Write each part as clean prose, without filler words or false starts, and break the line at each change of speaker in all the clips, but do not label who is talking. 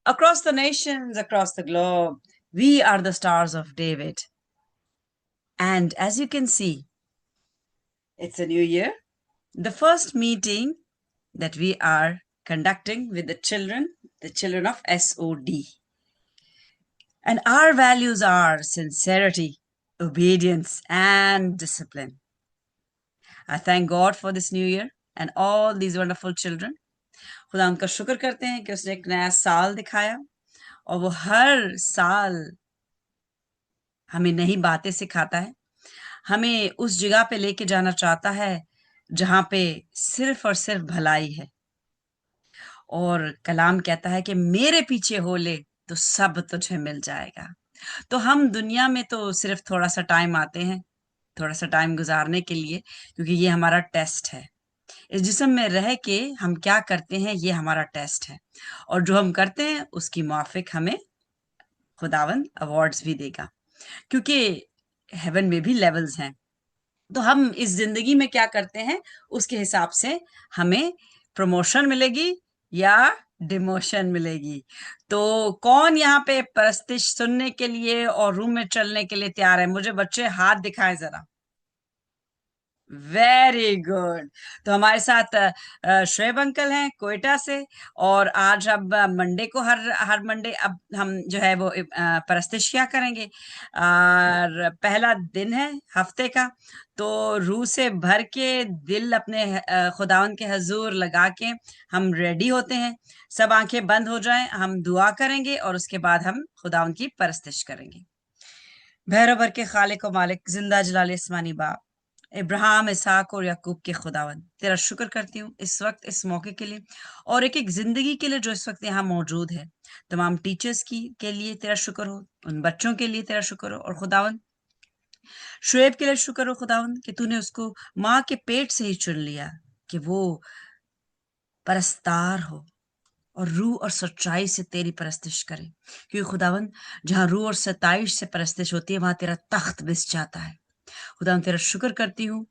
Across the nations, across the globe, we are the Stars of David. And as you can see, it's a new year. The first meeting that we are conducting with the children of SOD. And our values are sincerity, obedience, and discipline. I thank God for this new year and all these wonderful children. खुदा उनका शुक्र करते हैं कि उसने एक नया साल दिखाया और वो हर साल हमें नई बातें सिखाता है, हमें उस जगह पे लेके जाना चाहता है जहां पे सिर्फ और सिर्फ भलाई है। और कलाम कहता है कि मेरे पीछे हो ले तो सब तुझे मिल जाएगा। तो हम दुनिया में तो सिर्फ थोड़ा सा टाइम आते हैं, थोड़ा सा टाइम गुजारने के लिए, क्योंकि ये हमारा टेस्ट है। इस जिस्म में रह के हम क्या करते हैं, ये हमारा टेस्ट है। और जो हम करते हैं उसकी मुआफिक हमें खुदावंद अवार्ड्स भी देगा, क्योंकि हेवन में भी लेवल्स हैं। तो हम इस जिंदगी में क्या करते हैं उसके हिसाब से हमें प्रमोशन मिलेगी या डिमोशन मिलेगी। तो कौन यहाँ पे परस्तिश सुनने के लिए और रूम में चलने के लिए तैयार है? मुझे बच्चे हाथ दिखाएं जरा। Very good. तो हमारे साथ श्रेब अंकल हैं कोयटा से, और आज अब मंडे को हर हर मंडे अब हम जो है वो परस्तिश क्या करेंगे, और पहला दिन है हफ्ते का। तो रूह से भर के दिल अपने खुदावन के हजूर लगा के हम रेडी होते हैं। सब आंखें बंद हो जाएं, हम दुआ करेंगे और उसके बाद हम खुदावन की परस्तिश करेंगे। भैरव भर के खालिक व मालिक, जिंदा जलाल इस्मानी बाप, इब्राहिम, इसहाक और याकूब के खुदावन, तेरा शुक्र करती हूँ इस वक्त, इस मौके के लिए और एक एक जिंदगी के लिए जो इस वक्त यहाँ मौजूद है। तमाम टीचर्स की के लिए तेरा शुक्र हो, उन बच्चों के लिए तेरा शुक्र हो, और खुदावन शुएब के लिए शुक्र हो खुदावन कि तूने उसको माँ के पेट से ही चुन लिया कि वो परस्तार हो और रूह और सच्चाई से तेरी परस्तिश करे। क्योंकि खुदावन जहाँ रूह और सताइश से परस्तिश होती है वहां तेरा तख्त बिस जाता है। खुदा तेरा शुक्र करती हूँ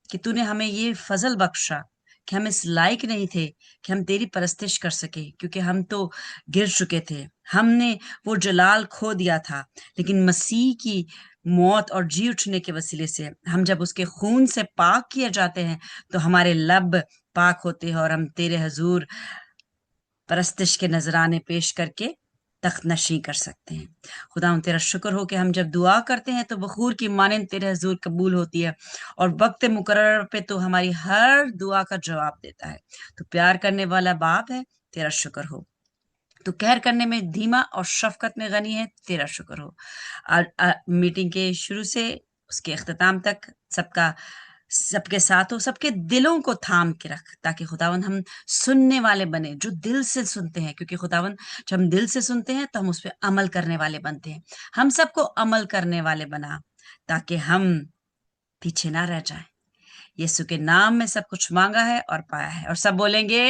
कि तूने हमें ये फजल बख्शा कि हम इस लायक नहीं थे कि हम तेरी परस्तिश कर सके, क्योंकि हम तो गिर चुके थे, हमने वो जलाल खो दिया था। लेकिन मसीह की मौत और जी उठने के वसीले से हम जब उसके खून से पाक किए जाते हैं तो हमारे लब पाक होते हैं और हम तेरे हजूर परस्तिश के नजराने पेश करके तख्त नशी कर सकते हैं। खुदा तेरा शुक्र हो कि हम जब दुआ करते हैं तो बखूर की मानंद तेरे हजूर कबूल होती है और वक्त मुकर्रर पे तो हमारी हर दुआ का जवाब देता है। तो प्यार करने वाला बाप है, तेरा शुक्र हो। तो कहर करने में धीमा और शफकत में गनी है, तेरा शुक्र हो। मीटिंग के शुरू से उसके अख्ताम तक सबके साथ हो, सबके दिलों को थाम के रख, ताकि खुदावन हम सुनने वाले बने जो दिल से सुनते हैं। क्योंकि खुदावन जब हम दिल से सुनते हैं तो हम उस पर अमल करने वाले बनते हैं। हम सबको अमल करने वाले बना ताकि हम पीछे ना रह जाएं। यीशु के नाम में सब कुछ मांगा है और पाया है, और सब बोलेंगे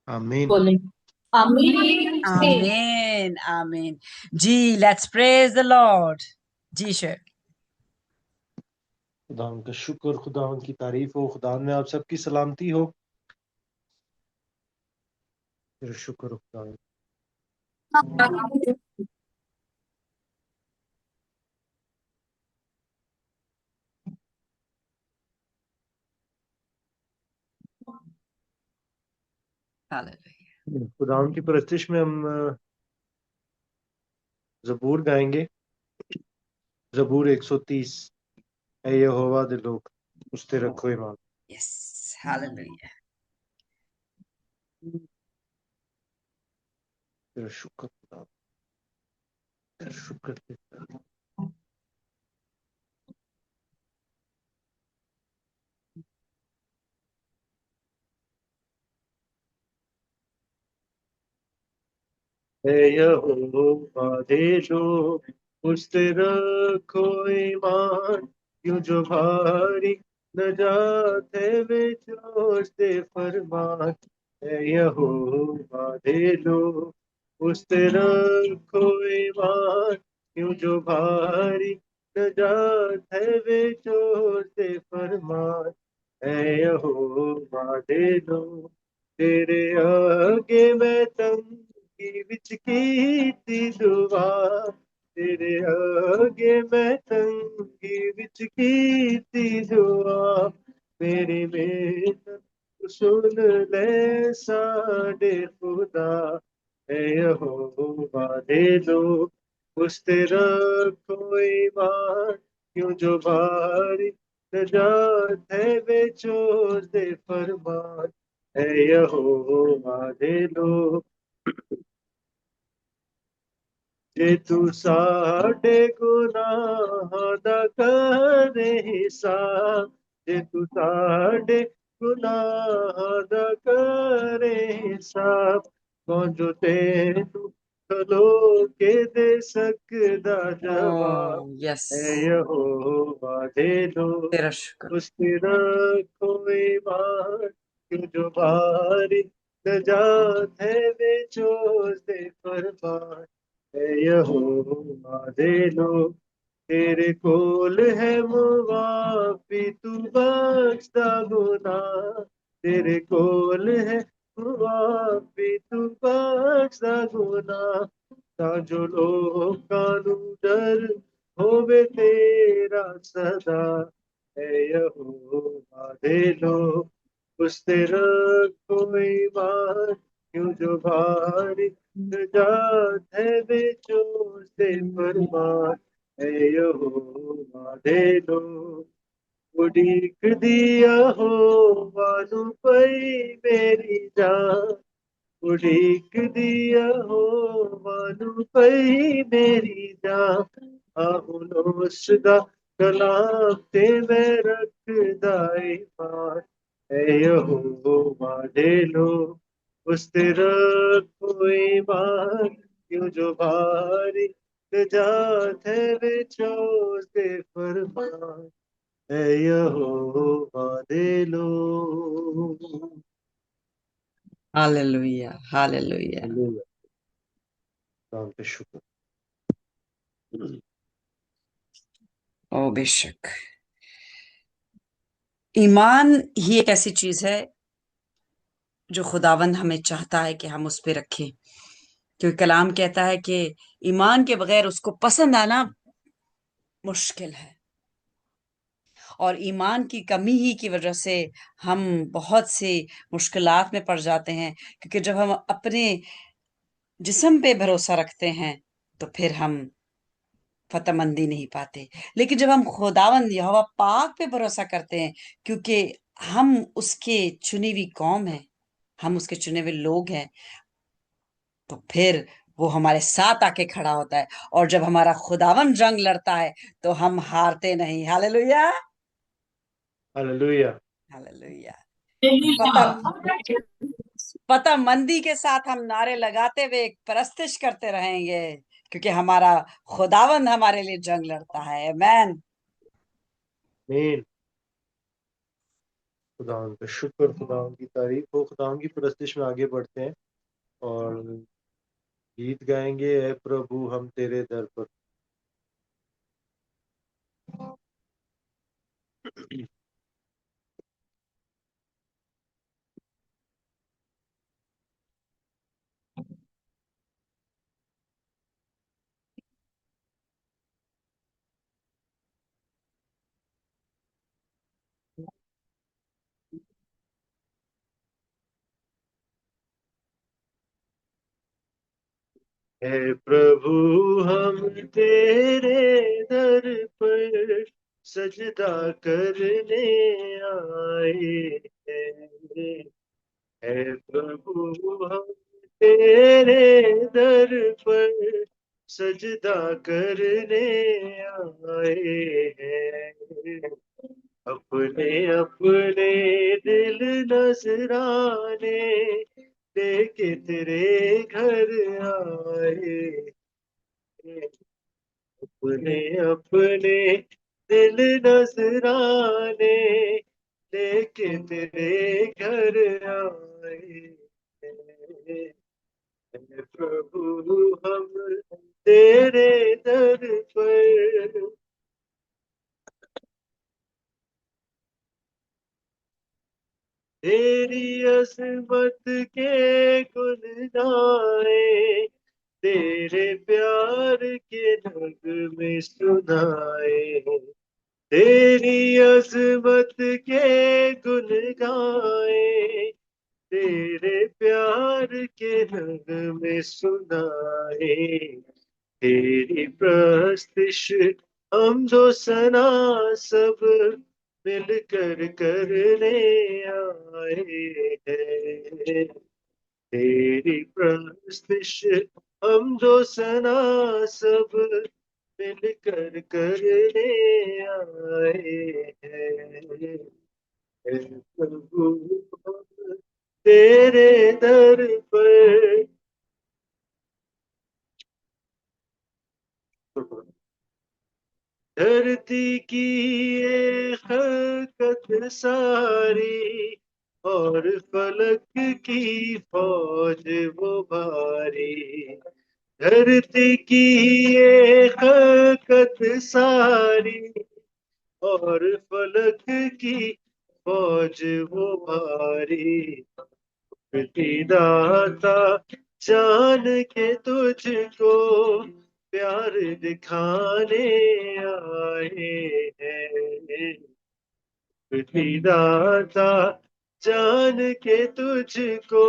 आमीन।
आमीन।
आमीन आमीन। जी, लेट्स प्रेज द लॉर्ड। जी शेर।
खुदा का शुक्र, खुदा की तारीफ हो, खुदा में आप सबकी सलामती हो। तेरा शुक्र हो खुदा। खुदा की परस्तिश में हम ज़बूर गाएंगे। ज़बूर 130। ऐ यहोवा दे लोग उस ते रखो ईमान।
Yes, hallelujah.
तेरा शुक्र खुदा, तेरा शुक्र तेरा। ऐ यहोवा दे लोग उस ते रखो ईमान, क्यों जो भारी नजात है वे जोश दे फरमान। ऐ यहोवा दे लोग उस ते रखो ईमान, क्यों जो भारी नजात है वे जोश दे फरमान। ऐ यहोवा दे लोग तेरे आगे मैं तंगी विच कीती दुआ, तेरे आगे मैं तंगी विच कीती दुआ, मेरी मेहनत सुन ले साडे खुदा, है यहोवा दे लो उस तेरा कोई ईमान, क्यों जो भारी नजात है बेचोर दे फरमान, है यहोवा दे लो जे तू साडे गुनाहां दा करे हिसाब, जे तू साडे गुनाहां दा करे हिसाब, कौन जो तेनू खलो के दे सकदा जवाब,
Oh, yes.
है यहोवा दे लो
तेरा शुक्र।
उस तेरा कोई मान, क्यों जो भारी नजात है बेचोर दे फरमान, है यहोवा दे लो तेरे कोल है मुआफी तू बख्शदा गुनाह, तेरे कोल है मुआफी तू बख्शदा गुनाह, ता जो लोकां नू डर होवे तेरा सदा, है यहोवा दे लो उस तेरा कोई मान, क्यों जो भारी नजात है बेचोर से फरमान, है यहोवा दे लो उड़ीक दिया हो वानू पई मेरी जान, उड़ीक दिया हो वानू पई मेरी जान, आहुन उसदा कलाम ते मैं रखदा ईमान, है यहोवा दे लो उस तेरा कोई मान, क्यों जो भारी नजात है बेचोर से फरमान, है यहोवा दे लो।
Hallelujah. Hallelujah.
हालेलुया, नाम पे शुक्र।
ओ बेशक, ईमान ही एक ऐसी चीज है जो खुदावंद हमें चाहता है कि हम उस पे रखें, क्योंकि कलाम कहता है कि ईमान के बगैर उसको पसंद आना मुश्किल है, और ईमान की कमी ही की वजह से हम बहुत सी मुश्किलात में पड़ जाते हैं, क्योंकि जब हम अपने जिस्म पे भरोसा रखते हैं तो फिर हम फतमंदी नहीं पाते, लेकिन जब हम खुदावंद यहोवा पाक पे भरोसा करते हैं, क्योंकि हम उसके चुनी हुई कौम है, हम उसके चुने हुए लोग हैं, तो फिर वो हमारे साथ आके खड़ा होता है, और जब हमारा खुदावन जंग लड़ता है तो हम हारते नहीं। Hallelujah,
hallelujah,
hallelujah.
Hallelujah.
पता मंदी के साथ हम नारे लगाते हुए परस्तिश करते रहेंगे, क्योंकि हमारा खुदावन हमारे लिए जंग लड़ता है। आमेन।
मीन। खुदा का शुक्र, खुदा की तारीफ हो, खुदा की परस्तिश में आगे बढ़ते हैं और गीत गाएंगे, ऐ प्रभु हम तेरे दर पर। हे प्रभु हम तेरे दर पर सजदा करने आए हैं, हे प्रभु हम तेरे दर पर सजदा करने आए हैं, अपने अपने दिल नजराने लेके तेरे घर आए, अपने अपने दिल नजराने लेके तेरे घर आए, प्रभु हम तेरे दर पर। तेरी अजमत के गुण गाए, तेरे प्यार के नगमे सुनाए। तेरी अजमत के गुण गाए, तेरे प्यार के नगमे सुनाए। तेरी प्रस्तिश हम जो सना सब मिलकर करने आए हैं। तेरी प्रस्तिश हम जो सना सब मिलकर करने आए हैं। हे प्रभु हम तेरे दर पर धरती की ये खलकत सारी और फलक की फौज वो भारी। धरती की ये खलकत सारी और फलक की फौज वो भारी। दाता जान के तुझको प्यार दिखाने आए हैं। दाता जान के तुझको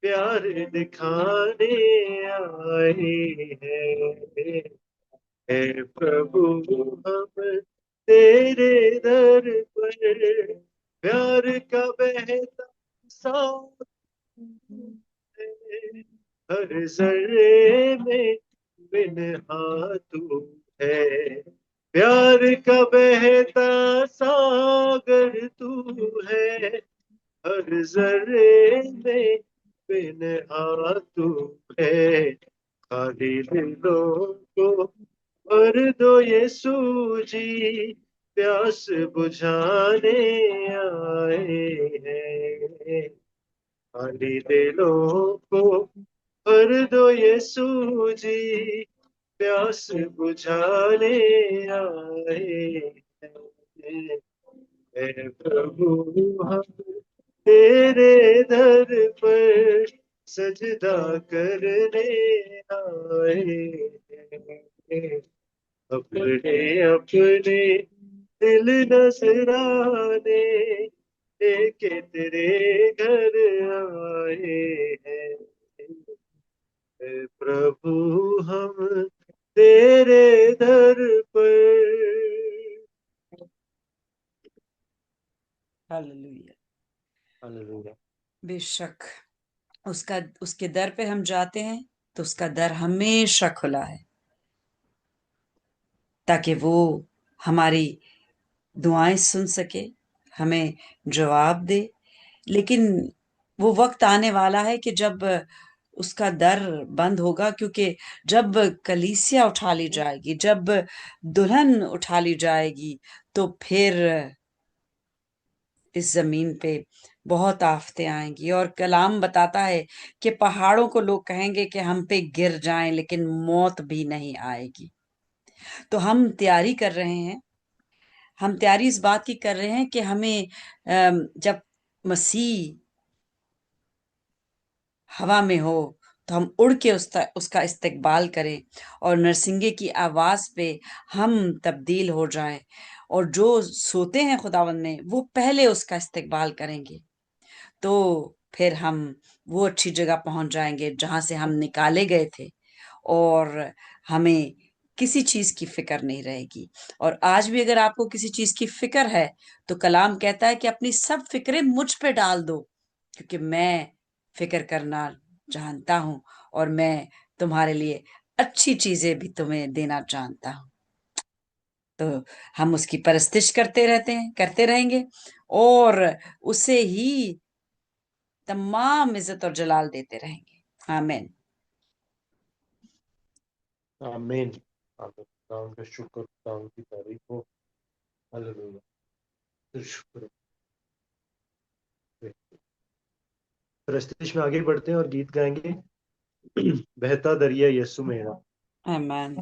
प्यार दिखाने आए हैं। हे प्रभु हम तेरे दर पर प्यार का बहता साथ है। हर जर्रे में बिन तू है। प्यार का बहता सागर तू है। हर जर्रे में बिन तू है। खाली दिलों को भर दो यीशु जी, प्यास बुझाने आए हैं। खाली दिलों को भर दो यीशु जी, प्यास बुझाने आए हैं। हे प्रभु हम तेरे दर पर सजदा करने आए हैं। अपने अपने दिल नजराने लेके तेरे घर आए हैं। हे प्रभु हम तेरे दर पर।
हालेलुया।
हालेलुया।
बेशक उसके दर पे हम जाते हैं तो उसका दर हमेशा खुला है, ताकि वो हमारी दुआएं सुन सके, हमें जवाब दे। लेकिन वो वक्त आने वाला है कि जब उसका दर बंद होगा, क्योंकि जब कलीसिया उठा ली जाएगी, जब दुल्हन उठा ली जाएगी, तो फिर इस जमीन पे बहुत आफतें आएंगी। और कलाम बताता है कि पहाड़ों को लोग कहेंगे कि हम पे गिर जाएं, लेकिन मौत भी नहीं आएगी। तो हम तैयारी कर रहे हैं, हम तैयारी इस बात की कर रहे हैं कि हमें जब मसीह हवा में हो तो हम उड़ के उसका इस्तकबाल करें और नरसिंगे की आवाज पे हम तब्दील हो जाएं। और जो सोते हैं खुदावंद में, वो पहले उसका इस्तकबाल करेंगे। तो फिर हम वो अच्छी जगह पहुंच जाएंगे जहां से हम निकाले गए थे, और हमें किसी चीज की फिक्र नहीं रहेगी। और आज भी अगर आपको किसी चीज की फिक्र है, तो कलाम कहता है कि अपनी सब फिक्रें मुझ पे डाल दो, क्योंकि मैं फिक्र करना जानता हूं, और मैं तुम्हारे लिए अच्छी चीजें भी तुम्हें देना जानता हूं। तो हम उसकी परस्तिश करते रहते हैं, करते रहेंगे, और उसे ही तमाम इज्जत और जलाल देते रहेंगे। आमीन।
आमीन। आमीन। खुदा का शुक्र, खुदा की तारीफ हो। हालेलुया। फिर शुक्र। प्रस्तुति में आगे बढ़ते हैं और गीत गाएंगे बहता दरिया यीशु मेरा।
आमीन।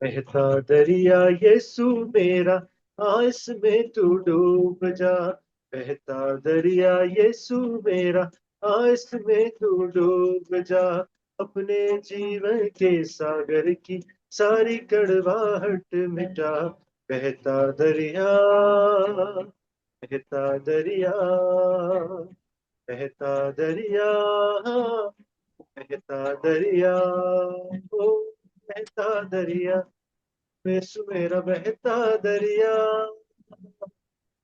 बहता दरिया यीशु मेरा, हाँ इसमें तू डूब जा। बहता दरिया यीशु मेरा, हाँ इसमें तू डूब जा। अपने जीवन के सागर की सारी कड़वाहट मिटा। बहता दरिया, बहता दरिया, बहता दरिया, बहता दरिया, ओ बहता दरिया, यीशु मेरा बहता दरिया,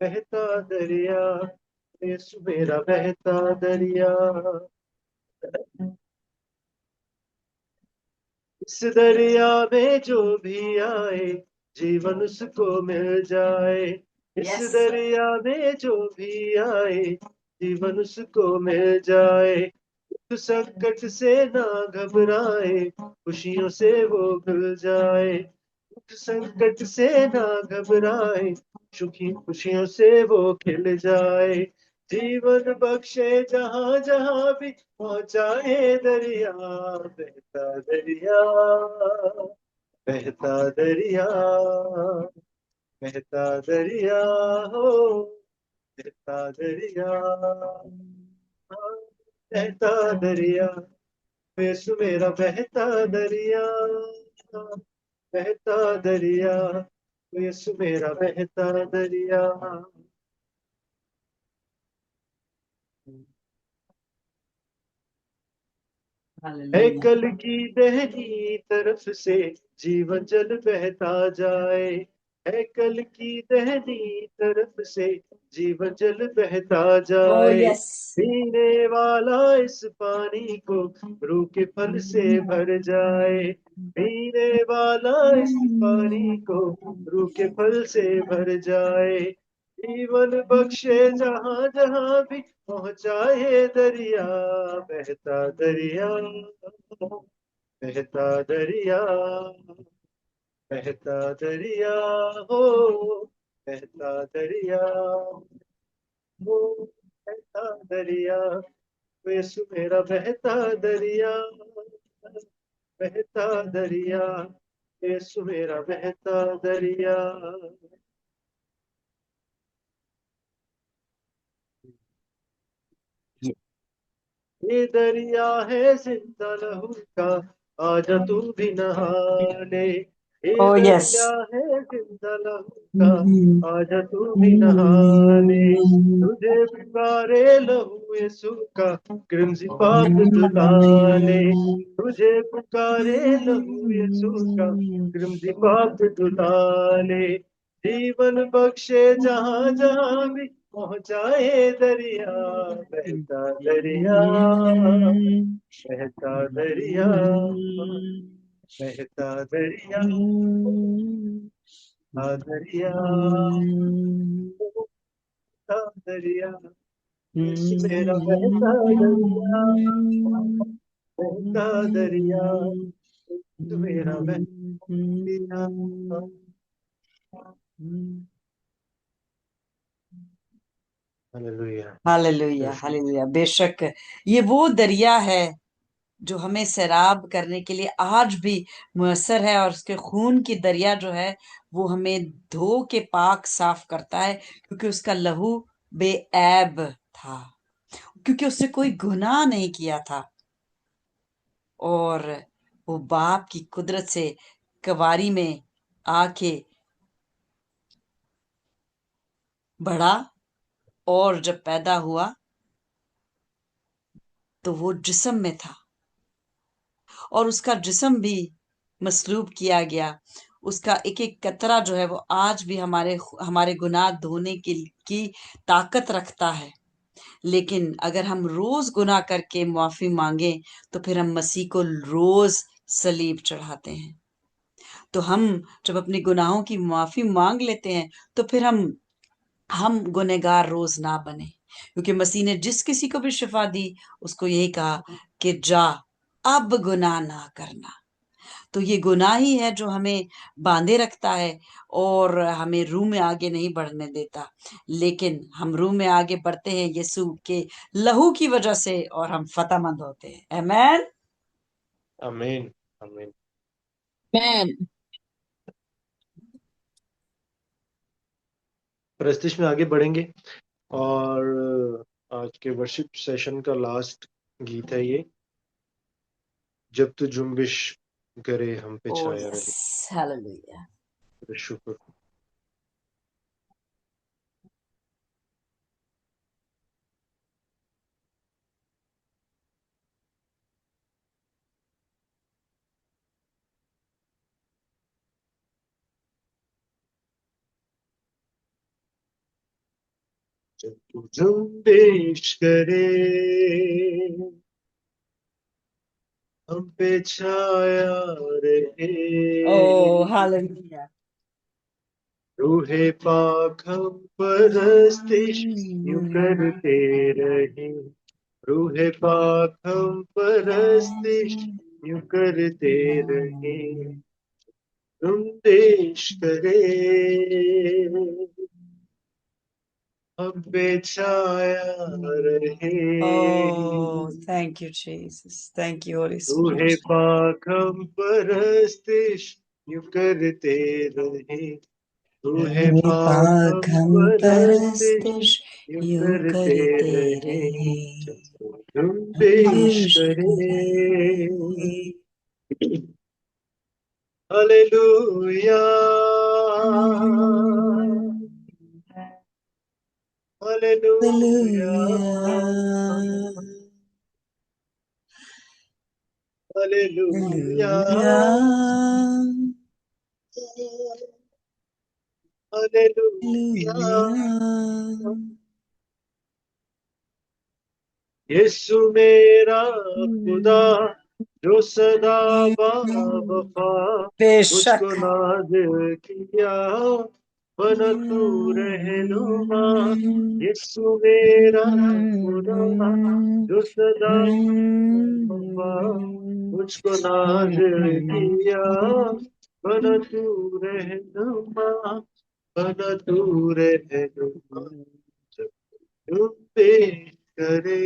बहता दरिया, यीशु मेरा बहता दरिया। इस दरिया में जो भी आए, जीवन उसको मिल जाए। इस
Yes.
दरिया में जो भी आए, जीवन उसको मिल जाए। दुख संकट से ना घबराए, खुशियों से वो भूल जाए। दुख संकट से ना घबराए, सुखी खुशियों से वो खिल जाए। जीवन बख्शे जहां जहां भी पहुंचाए दरिया। बहता दरिया, बहता दरिया, बहता दरिया, हो बहता दरिया, बहता दरिया, यीशु मेरा बहता दरिया, बहता दरिया, यीशु मेरा बहता दरिया। है
Hallelujah.
कल की दहनी तरफ से जीवन जल बहता जाए। है कल की दहनी तरफ से जीवन जल बहता
Oh,
जाए।
yes.
पीने वाला इस पानी को रूह के फल से भर जाए। पीने वाला इस पानी को रूह के फल से भर जाए। जीवन बख्शे जहां जहां भी पहुंचाए दरिया। बहता दरिया, बहता दरिया, बहता दरिया, हो बहता दरिया, हो बहता दरिया, यीशु मेरा बहता दरिया, बहता दरिया, यीशु मेरा बहता दरिया। ये दरिया है जिंदा लहू का, आजा तू भी नहा ले। ये
Oh,
दरिया
yes.
है जिंदा लहू का, आजा तू भी नहा ले। तुझे पुकारे लहू यीशु का, क्रिमजी पाप धुला ले। तुझे पुकारे लहू यीशु का, क्रिमजी पाप धुला ले। जीवन बख्शे जहां जहां भी पहुंचाए दरिया। बहता दरिया, बहता दरिया, बहता दरिया, बहता दरिया, बहता दरिया, यीशु मेरा बहता दरिया, बहता दरिया, यीशु मेरा बहता दरिया। हालेलुया।
Hallelujah, hallelujah. बेशक ये वो दरिया है जो हमें सैराब करने के लिए आज भी मुयस्सर है, और उसके खून की दरिया जो है वो हमें धो के पाक साफ करता है, क्योंकि उसका लहू बेऐब था, क्योंकि उसने कोई गुनाह नहीं किया था। और वो बाप की कुदरत से कवारी में आके बढ़ा, और जब पैदा हुआ तो वो जिस्म में था, और उसका जिस्म भी मसलूब किया गया। उसका एक एक कतरा जो है वो आज भी हमारे हमारे गुनाह धोने की ताकत रखता है। लेकिन अगर हम रोज गुनाह करके माफी मांगे तो फिर हम मसीह को रोज सलीब चढ़ाते हैं। तो हम जब अपने गुनाहों की माफी मांग लेते हैं तो फिर हम गुनहगार रोज ना बने, क्योंकि मसीह ने जिस किसी को भी शिफा दी उसको यही कहा कि जा, अब गुनाह ना करना। तो ये गुनाह ही है जो हमें बांधे रखता है और हमें रूह में आगे नहीं बढ़ने देता। लेकिन हम रूह में आगे बढ़ते हैं यीशु के लहू की वजह से, और हम फतेहमंद होते हैं। आमीन।
आमीन, आमीन।
Amen.
प्रस्तुति में आगे बढ़ेंगे और आज के वर्शिप सेशन का लास्ट गीत है ये, जब तू जुम्बिश करे हम पे
Oh,
छाया रहे।
yes. Hallelujah.
शुक्र। जब तू जुम्बिश करे हम पे छाया रहे,
Oh, hallelujah.
रूहे पाक हम परस्तिश यूं करते रहे, रूहे पाक हम परस्तिश यूं करते रहे, तुम देश करे हम पे छाया रहे।
Oh, thank you, Jesus. Thank you, Holy
रूहे
Spirit.
पाक हम परस्तिश यूं करते रहे, रूहे पाक
पाक
हम
हम
परस्तिश
परस्तिश
यूं
यूं
करते
करते
रहे,
रहे,
तुम पेश
पेश
करे।
करे।
Hallelujah, hallelujah,
Hallelujah.
Hallelujah,
Hallelujah.
Hallelujah.
Hallelujah.
यीशु मेरा खुदा जो सदा बावफा,
बेशक।
मुझको नाज़ किया बना तू रहनुमा। यीशु मेरा खुदा जो सदा बावफा, मुझको नाज़ किया बना तू रहनुमा, बना तू रहनुमा। जब तुम पेश करे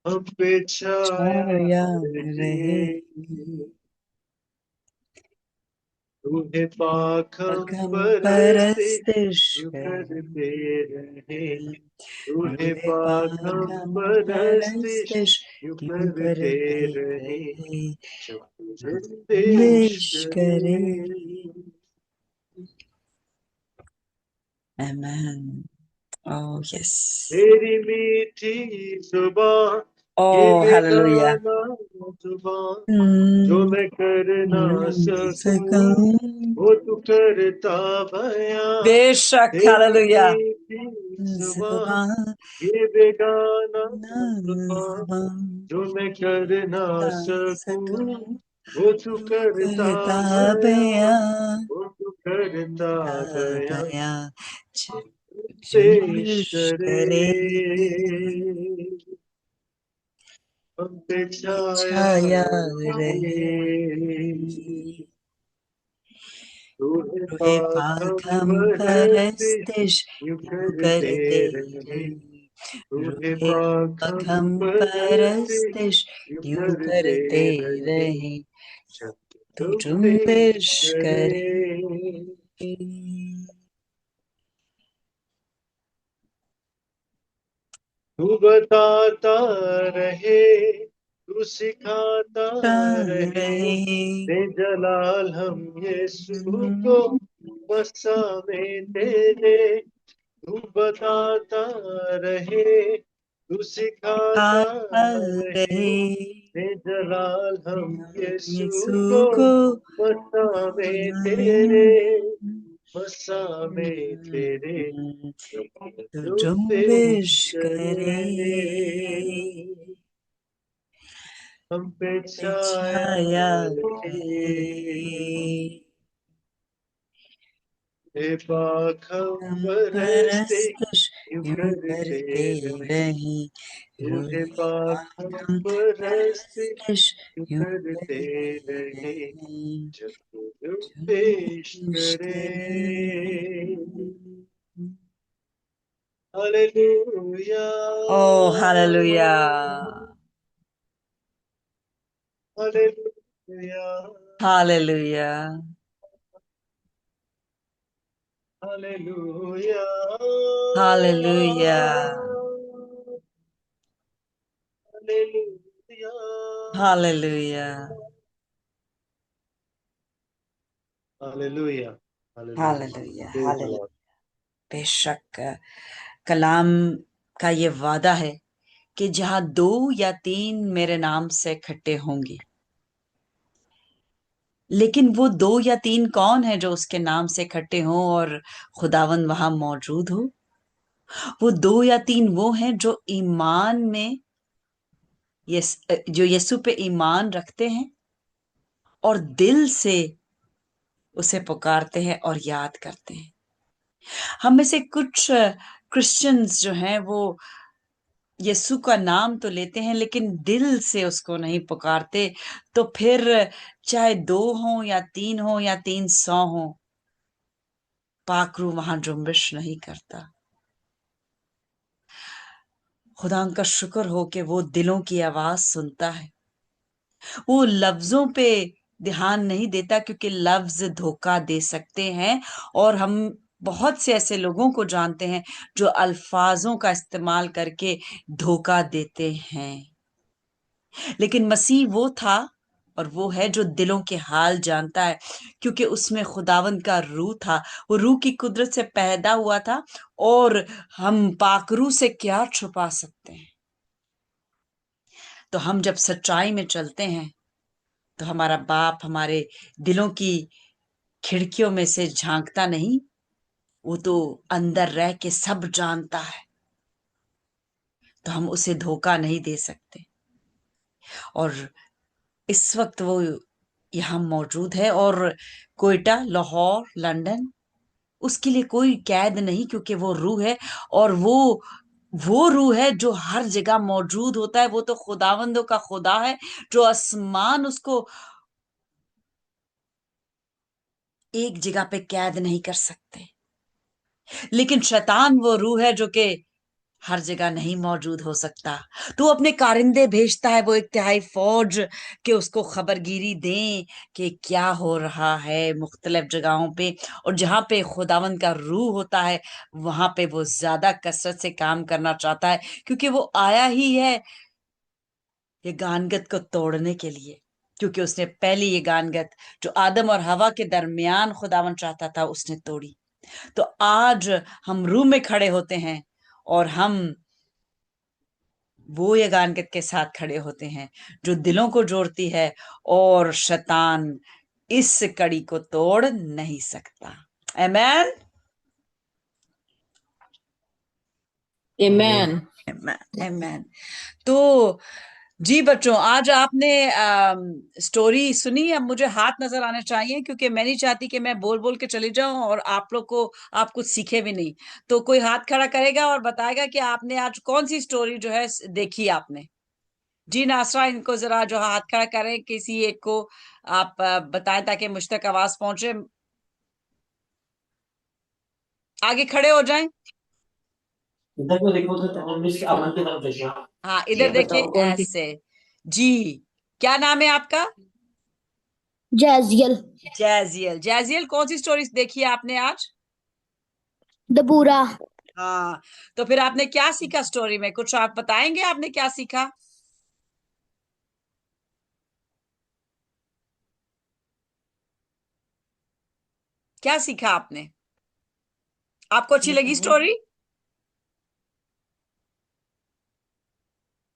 हम पे छाया
छाया
रहे,
रहे,
तुम्हें पाक हम
हम
परस्तिश
परस्तिश
यूं
करें।
करते रहे, तुम्हें
रूहे
पाक
पाक
हम
हम
परस्तिश
परस्तिश
यूं
यूं
करते
करते
रहे,
रहे,
जब तुझे पेश
पेश
करे।
करे। Amen. Oh, yes.
तेरी मीठी जुबान ये
Oh, hallelujah.
बेगाना जुबान जो मैं कर ना सकूं
सकूं।
वो तू करता बयां।
बेशक,
तेरी
hallelujah.
मीठी जुबान
जुबान
ये बेगाना
ना
जुबान
जुबान
जो मैं कर ना
ना
सकूं
सकूं,
वो तू
तू
करता
करता
बयां,
बयां,
वो तू करता बयां।
बयां।
पेश
जुम्बिश
करे
करे,
हम पे छाया
छाया
रहे,
रहे।
रूहे
रूहे
पाक
पाक
हम
हम
परस्तिश
परस्तिश
यूं
यूं
करते
करते
रहे,
रहे।
रूहे
रूहे
पाक
पाक
हम
हम
परस्तिश
परस्तिश
यूं
यूं
करते
करते
रहे,
रहे,
जब
तू
तुम पेश
जुम्बिश
करे।
करे।
तू बताता रहे, तू सिखाता रहे,
रहे,
दे जलाल हम यीशु को बसा में तेरे। तू बताता रहे, तू सिखाता
खाता
रहे,
रहे,
दे जलाल हम यीशु
यीशु
को
को
बसा में तेरे, बसा में तेरे।
तू
तुम पेश
जुम्बिश करे।
करे हम पे
पे
छाया
छाया
रहे,
रहे,
हे पाक हम
हम
परस्ते
परस्तिश
यूं
यूं
करते
करते
रहे,
रहे।
रूहे
रूहे
पाक
पाक
हम
हम
परस्ते
परस्तिश
यूं
यूं
करते
करते
रहे,
रहे,
जब तुम पेश
जुम्बिश
करे।
करे।
Hallelujah,
Oh, hallelujah.
Hallelujah,
Hallelujah.
Hallelujah,
hallelujah,
hallelujah,
hallelujah,
hallelujah, hallelujah.
Hallelujah,
praise the
hallelujah.
Lord.
बेशक कलाम का ये वादा है कि जहां 2 या 3 मेरे नाम से इकट्ठे होंगे, लेकिन वो 2 या 3 कौन है जो उसके नाम से इकट्ठे हों और खुदावंद वहां मौजूद हो? वो 2 या 3 वो हैं जो ईमान में जो यीशु पे ईमान रखते हैं और दिल से उसे पुकारते हैं और याद करते हैं। हम में से कुछ क्रिश्चियंस जो हैं वो यीशु का नाम तो लेते हैं लेकिन दिल से उसको नहीं पुकारते। तो फिर चाहे 2 हो या 3 हो या 300 हो, पाकरू वहां जुम्बिश नहीं करता। खुदा का शुक्र हो कि वो दिलों की आवाज सुनता है। वो लफ्जों पे ध्यान नहीं देता क्योंकि लफ्ज धोखा दे सकते हैं। और हम बहुत से ऐसे लोगों को जानते हैं जो अल्फाजों का इस्तेमाल करके धोखा देते हैं। लेकिन मसीह वो था और वो है जो दिलों के हाल जानता है, क्योंकि उसमें खुदावंद का रूह था। वो रूह की कुदरत से पैदा हुआ था। और हम पाकरू से क्या छुपा सकते हैं? तो हम जब सच्चाई में चलते हैं तो हमारा बाप हमारे दिलों की खिड़कियों में से झांकता नहीं, वो तो अंदर रह के सब जानता है। तो हम उसे धोखा नहीं दे सकते। और इस वक्त वो यहाँ मौजूद है। और कोयटा, लाहौर, लंदन, उसके लिए कोई कैद नहीं, क्योंकि वो रूह है। और वो रूह है जो हर जगह मौजूद होता है। वो तो खुदावंदों का खुदा है, जो आसमान उसको एक जगह पे कैद नहीं कर सकते। लेकिन शैतान वो रूह है जो कि हर जगह नहीं मौजूद हो सकता। तो वो अपने कारिंदे भेजता है, वो एक तिहाई फौज, के उसको खबरगिरी दें कि क्या हो रहा है मुख्तलिफ जगहों पे। और जहां पे खुदावंद का रूह होता है वहां पे वो ज्यादा कसरत से काम करना चाहता है, क्योंकि वो आया ही है ये गानगत को तोड़ने के लिए। क्योंकि उसने पहली ये गानगत जो आदम और हवा के दरमियान खुदावन चाहता था उसने तोड़ी। तो आज हम रूह में खड़े होते हैं और हम वो ये गानगत के साथ खड़े होते हैं जो दिलों को जोड़ती है। और शैतान इस कड़ी को तोड़ नहीं सकता। आमेन,
आमीन।
Amen.
आमेन, आमेन। तो जी बच्चों, आज आपने स्टोरी सुनी। अब मुझे हाथ नजर आने चाहिए, क्योंकि मैं नहीं चाहती कि मैं बोल बोल के चली जाऊं और आप कुछ सीखे भी नहीं। तो कोई हाथ खड़ा करेगा और बताएगा कि आपने आज कौन सी स्टोरी जो है देखी आपने। जी नासरा, इनको जरा जो हाथ खड़ा करें किसी एक को आप बताएं ताकि मुझ तक आवाज पहुंचे। आगे खड़े हो जाएं।
इधर को देखो तो मम्मी से अमन की तरफ देखिए।
हाँ,
ये
इधर देखिए,
बताओ कौन सी।
ऐसे। जी, क्या नाम है आपका?
जैजियल।
जैजियल। जैजियल, कौन सी स्टोरी देखी है आपने आज?
दबूरा।
हाँ, तो फिर आपने क्या सीखा स्टोरी में? कुछ आप बताएंगे आपने क्या सीखा? क्या सीखा आपने? आपको अच्छी लगी स्टोरी?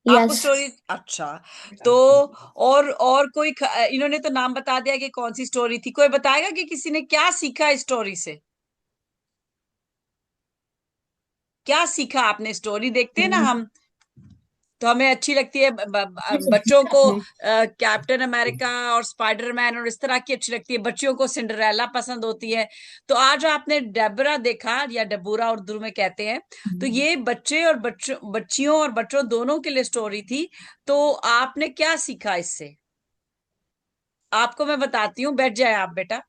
आपको
यस।
स्टोरी अच्छा। तो और कोई इन्होंने तो नाम बता दिया कि कौन सी स्टोरी थी। कोई बताएगा कि किसी ने क्या सीखा इस स्टोरी से? क्या सीखा आपने? स्टोरी देखते हैं ना हम, तो हमें अच्छी लगती है। बच्चों को कैप्टन अमेरिका और स्पाइडरमैन और इस तरह की अच्छी लगती है। बच्चियों को सिंड्रेला पसंद होती है। तो आज आपने डेबरा देखा, या डबूरा उर्दू में कहते हैं। तो ये बच्चे और बच्चियों और बच्चों दोनों के लिए स्टोरी थी। तो आपने क्या सीखा इससे? आपको मैं बताती हूँ, बैठ जाए आप बेटा।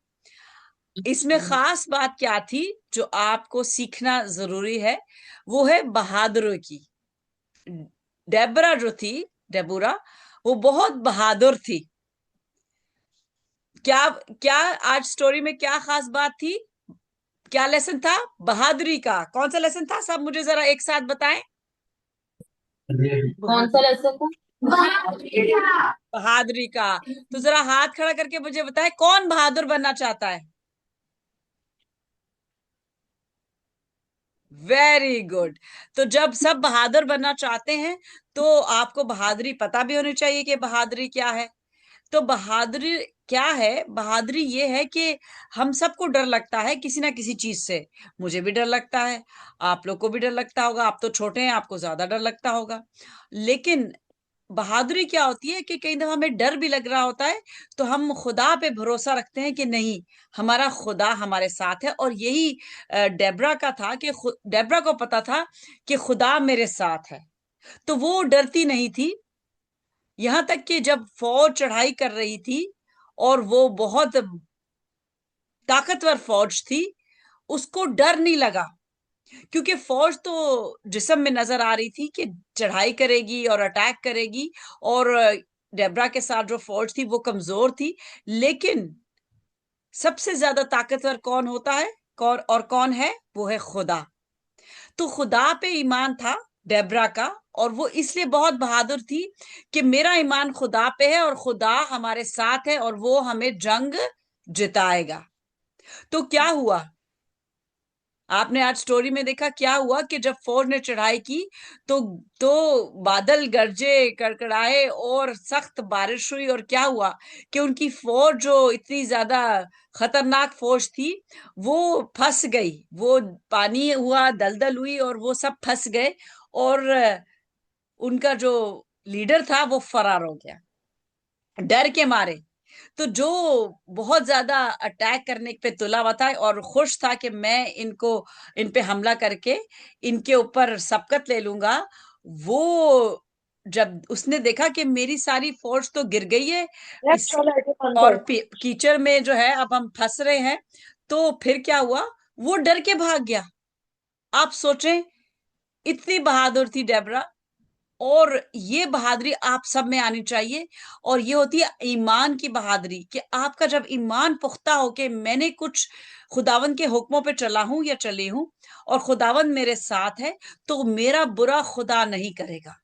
इसमें खास बात क्या थी जो आपको सीखना जरूरी है? वो है बहादुर की। डेबरा जो थी, डेबूरा, वो बहुत बहादुर थी। क्या क्या आज स्टोरी में क्या खास बात थी? क्या लेसन था? बहादुरी का। कौन सा लेसन था? सब मुझे जरा एक साथ बताएं।
कौन सा लेसन था?
बहादुरी का। तो जरा हाथ खड़ा करके मुझे बताएं, कौन बहादुर बनना चाहता है? Very good. तो जब सब बहादुर बनना चाहते हैं तो आपको बहादुरी पता भी होनी चाहिए कि बहादुरी क्या है। तो बहादुरी क्या है? बहादुरी ये है कि हम सबको डर लगता है किसी ना किसी चीज से। मुझे भी डर लगता है, आप लोग को भी डर लगता होगा। आप तो छोटे हैं, आपको ज्यादा डर लगता होगा। लेकिन बहादुरी क्या होती है कि कई दफा हमें डर भी लग रहा होता है, तो हम खुदा पे भरोसा रखते हैं कि नहीं, हमारा खुदा हमारे साथ है। और यही डेबरा का था कि डेबरा को पता था कि खुदा मेरे साथ है, तो वो डरती नहीं थी। यहां तक कि जब फौज चढ़ाई कर रही थी और वो बहुत ताकतवर फौज थी, उसको डर नहीं लगा, क्योंकि फौज तो जिस्म में नजर आ रही थी कि चढ़ाई करेगी और अटैक करेगी। और डेबरा के साथ जो फौज थी वो कमजोर थी। लेकिन सबसे ज्यादा ताकतवर कौन होता है? कौन है? वो है खुदा। तो खुदा पे ईमान था डेबरा का, और वो इसलिए बहुत बहादुर थी कि मेरा ईमान खुदा पे है और खुदा हमारे साथ है और वो हमें जंग जिताएगा। तो क्या हुआ? आपने आज स्टोरी में देखा क्या हुआ कि जब फौज ने चढ़ाई की तो बादल गरजे, कड़कड़ाए और सख्त बारिश हुई। और क्या हुआ कि उनकी फौज जो इतनी ज्यादा खतरनाक फौज थी वो फंस गई। वो पानी हुआ, दलदल हुई और वो सब फंस गए। और उनका जो लीडर था वो फरार हो गया डर के मारे। तो जो बहुत ज्यादा अटैक करने पे तुला हुआ था और खुश था कि मैं इन पे हमला करके इनके ऊपर सबकत ले लूंगा, वो जब उसने देखा कि मेरी सारी फोर्स तो गिर गई है इस और कीचड़ में जो है अब हम फंस रहे हैं, तो फिर क्या हुआ? वो डर के भाग गया। आप सोचें, इतनी बहादुर थी डेबरा। और ये बहादुरी आप सब में आनी चाहिए। और ये होती है ईमान की बहादुरी कि आपका जब ईमान पुख्ता हो कि मैंने कुछ खुदावन के हुक्मों पे चला हूं या चली हूं और खुदावन मेरे साथ है, तो मेरा बुरा खुदा नहीं करेगा।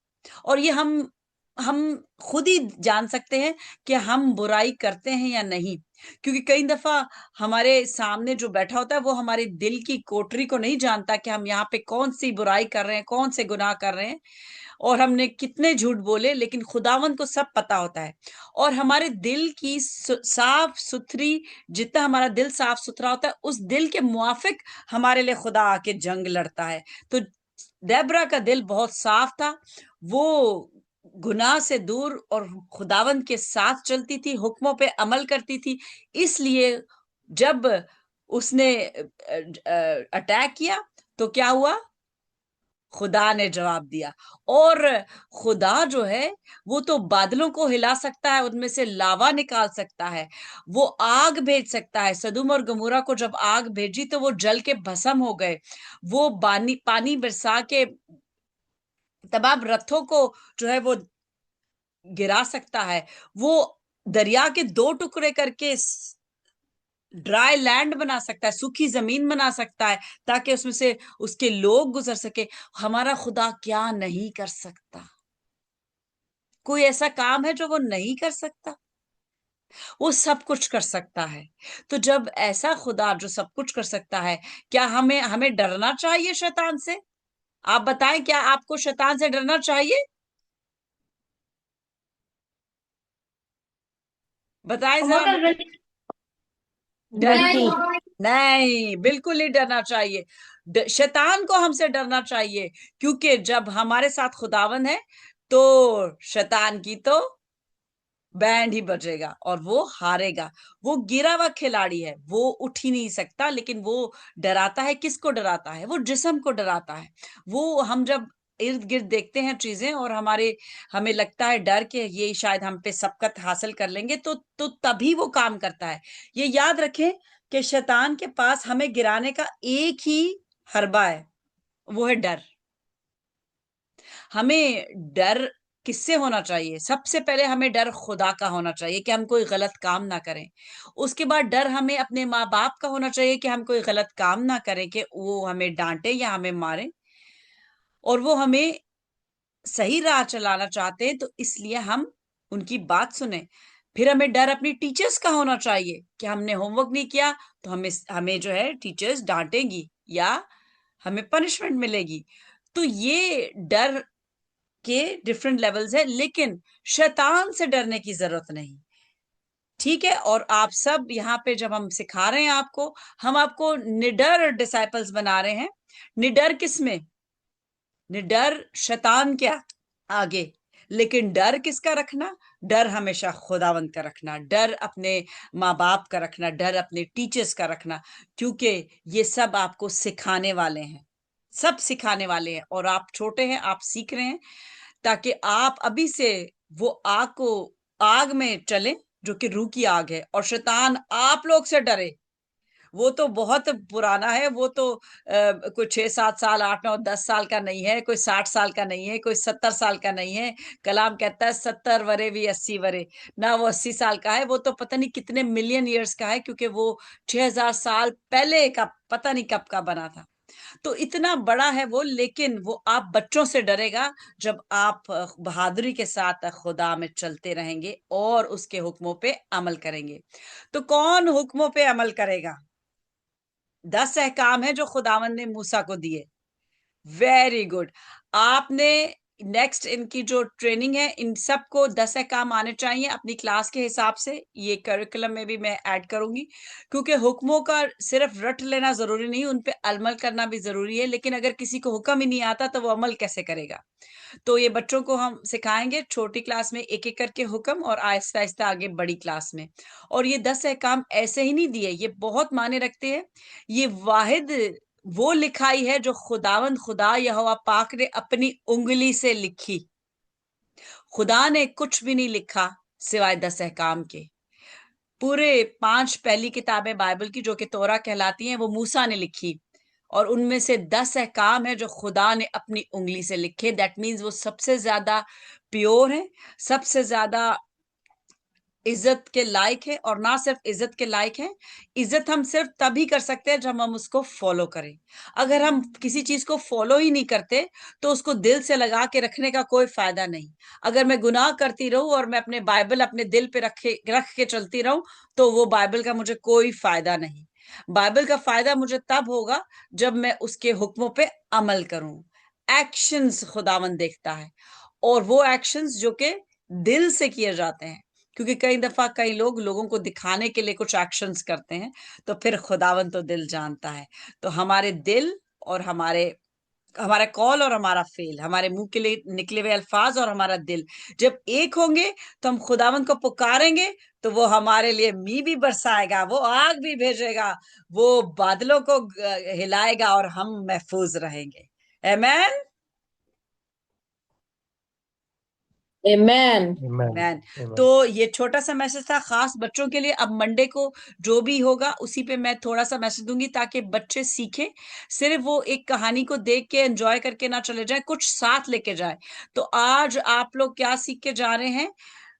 और ये हम खुद ही जान सकते हैं कि हम बुराई करते हैं या नहीं। क्योंकि कई दफा हमारे सामने जो बैठा होता है वो हमारे दिल की कोठरी को नहीं जानता कि हम यहाँ पे कौन सी बुराई कर रहे हैं, कौन से गुनाह कर रहे हैं और हमने कितने झूठ बोले। लेकिन खुदावन को सब पता होता है। और हमारे दिल की साफ सुथरी, जितना हमारा दिल साफ सुथरा होता है उस दिल के मुआफिक हमारे लिए खुदा आके जंग लड़ता है। तो डेबरा का दिल बहुत साफ था। वो गुनाह से दूर और खुदावंद के साथ चलती थी, हुक्मों पे अमल करती थी। इसलिए जब उसने अटैक किया तो क्या हुआ? खुदा ने जवाब दिया। और खुदा जो है वो तो बादलों को हिला सकता है, उनमें से लावा निकाल सकता है, वो आग भेज सकता है। सदुम और गमोरा को जब आग भेजी तो वो जल के भस्म हो गए। वो पानी बरसा के तमाम रथों को जो है वो गिरा सकता है। वो दरिया के दो टुकड़े करके ड्राई लैंड बना सकता है, सूखी जमीन बना सकता है, ताकि उसमें से उसके लोग गुजर सके। हमारा खुदा क्या नहीं कर सकता? कोई ऐसा काम है जो वो नहीं कर सकता? वो सब कुछ कर सकता है। तो जब ऐसा खुदा जो सब कुछ कर सकता है, क्या हमें हमें डरना चाहिए शैतान से? आप बताएं, क्या आपको शैतान से डरना चाहिए? बताएं जरा मुझे।
नहीं।
नहीं, बिल्कुल नहीं डरना चाहिए। शैतान को हमसे डरना चाहिए, क्योंकि जब हमारे साथ खुदावन है तो शैतान की तो बैंड ही बजेगा और वो हारेगा। वो गिरा हुआ खिलाड़ी है, वो उठ ही नहीं सकता। लेकिन वो डराता है, किसको डराता है? वो जिस्म को डराता है। वो हम जब इर्द गिर्द देखते हैं चीजें और हमें लगता है डर के ये शायद हम पे सबकत हासिल कर लेंगे, तो तभी वो काम करता है। ये याद रखें कि शैतान के पास हमें गिराने का एक ही हरबा है, वो है डर। हमें डर किससे होना चाहिए? सबसे पहले हमें डर खुदा का होना चाहिए कि हम कोई गलत काम ना करें। उसके बाद डर हमें अपने माँ बाप का होना चाहिए कि हम कोई गलत काम ना करें, कि वो हमें डांटे या हमें मारे, और वो हमें सही राह चलाना चाहते हैं, तो इसलिए हम उनकी बात सुने। फिर हमें डर अपनी टीचर्स का होना चाहिए कि हमने होमवर्क नहीं किया तो हमें हमें जो है टीचर्स डांटेंगी या हमें पनिशमेंट मिलेगी। तो ये डर के डिफरेंट लेवल्स है, लेकिन शैतान से डरने की जरूरत नहीं। ठीक है? और आप सब यहाँ पे जब हम सिखा रहे हैं आपको, हम आपको निडर डिसाइपल्स बना रहे हैं। निडर किसमें? निडर शैतान के आगे। लेकिन डर किसका रखना? डर हमेशा खुदावंद का रखना, डर अपने माँ बाप का रखना, डर अपने टीचर्स का रखना, क्योंकि ये सब आपको सिखाने वाले हैं, सब सिखाने वाले हैं। और आप छोटे हैं, आप सीख रहे हैं, ताकि आप अभी से वो आग में चले जो कि रूह की आग है, और शैतान आप लोग से डरे। वो तो बहुत पुराना है, वो तो कोई 6-7 साल, 8-9-10 साल का नहीं है, कोई 60 साल का नहीं है, कोई 70 साल का नहीं है। कलाम कहता है 70 वरे भी 80 वरे, ना वो 80 साल का है, वो तो पता नहीं कितने मिलियन ईयर्स का है, क्योंकि वो 6000 साल पहले का पता नहीं कब का बना था। तो इतना बड़ा है वो, लेकिन वो आप बच्चों से डरेगा जब आप बहादुरी के साथ खुदा में चलते रहेंगे और उसके हुक्मों पे अमल करेंगे। तो कौन हुक्मों पे अमल करेगा? 10 अहकाम है जो खुदावंद ने मूसा को दिए। Very good. आपने नेक्स्ट इनकी जो ट्रेनिंग है, इन सबको 10 अहकाम आने चाहिए अपनी क्लास के हिसाब से। ये करिकुलम में भी मैं ऐड करूंगी, क्योंकि हुक्मों का सिर्फ रट लेना जरूरी नहीं, उन पे अमल करना भी जरूरी है। लेकिन अगर किसी को हुक्म ही नहीं आता तो वो अमल कैसे करेगा? तो ये बच्चों को हम सिखाएंगे छोटी क्लास में एक एक करके हुक्म, और आहिस्ता आहिस्ता आगे बड़ी क्लास में। और ये 10 अहकाम ऐसे ही नहीं दिए, ये बहुत मायने रखते हैं। ये वाहिद वो लिखाई है जो खुदावंद खुदा यहोवा पाक ने अपनी उंगली से लिखी। खुदा ने कुछ भी नहीं लिखा सिवाय 10 अहकाम के। पूरे 5 पहली किताबें बाइबल की जो कि तोरा कहलाती हैं, वो मूसा ने लिखी, और उनमें से 10 अहकाम है जो खुदा ने अपनी उंगली से लिखे। दैट मीन्स वो सबसे ज्यादा प्योर है, सबसे ज्यादा इज्जत के लायक है। और ना सिर्फ इज्जत के लायक है, इज्जत हम सिर्फ तभी कर सकते हैं जब हम उसको फॉलो करें। अगर हम किसी चीज को फॉलो ही नहीं करते तो उसको दिल से लगा के रखने का कोई फायदा नहीं। अगर मैं गुनाह करती रहूं और मैं अपने बाइबल अपने दिल पे रख के चलती रहूं, तो वो बाइबल का मुझे कोई फायदा नहीं। बाइबल का फायदा मुझे तब होगा जब मैं उसके हुक्मों पे अमल करूं। एक्शंस खुदावन देखता है, और वो एक्शंस जो कि दिल से किए जाते हैं। क्योंकि कई दफा कई लोग लोगों को दिखाने के लिए कुछ एक्शंस करते हैं, तो फिर खुदावन तो दिल जानता है। तो हमारे दिल और हमारा कॉल और हमारा फेल, हमारे मुंह के लिए निकले हुए अल्फाज और हमारा दिल जब एक होंगे, तो हम खुदावन को पुकारेंगे, तो वो हमारे लिए मी भी बरसाएगा, वो आग भी भेजेगा, वो बादलों को हिलाएगा, और हम महफूज रहेंगे। आमेन।
Amen.
Amen.
मैन। तो
Amen.
ये छोटा सा मैसेज था खास बच्चों के लिए। अब मंडे को जो भी होगा उसी पे मैं थोड़ा सा मैसेज दूंगी, ताकि बच्चे सीखें। सिर्फ वो एक कहानी को देख के एंजॉय करके ना चले जाए, कुछ साथ लेके जाए। तो आज आप लोग क्या सीख के जा रहे हैं?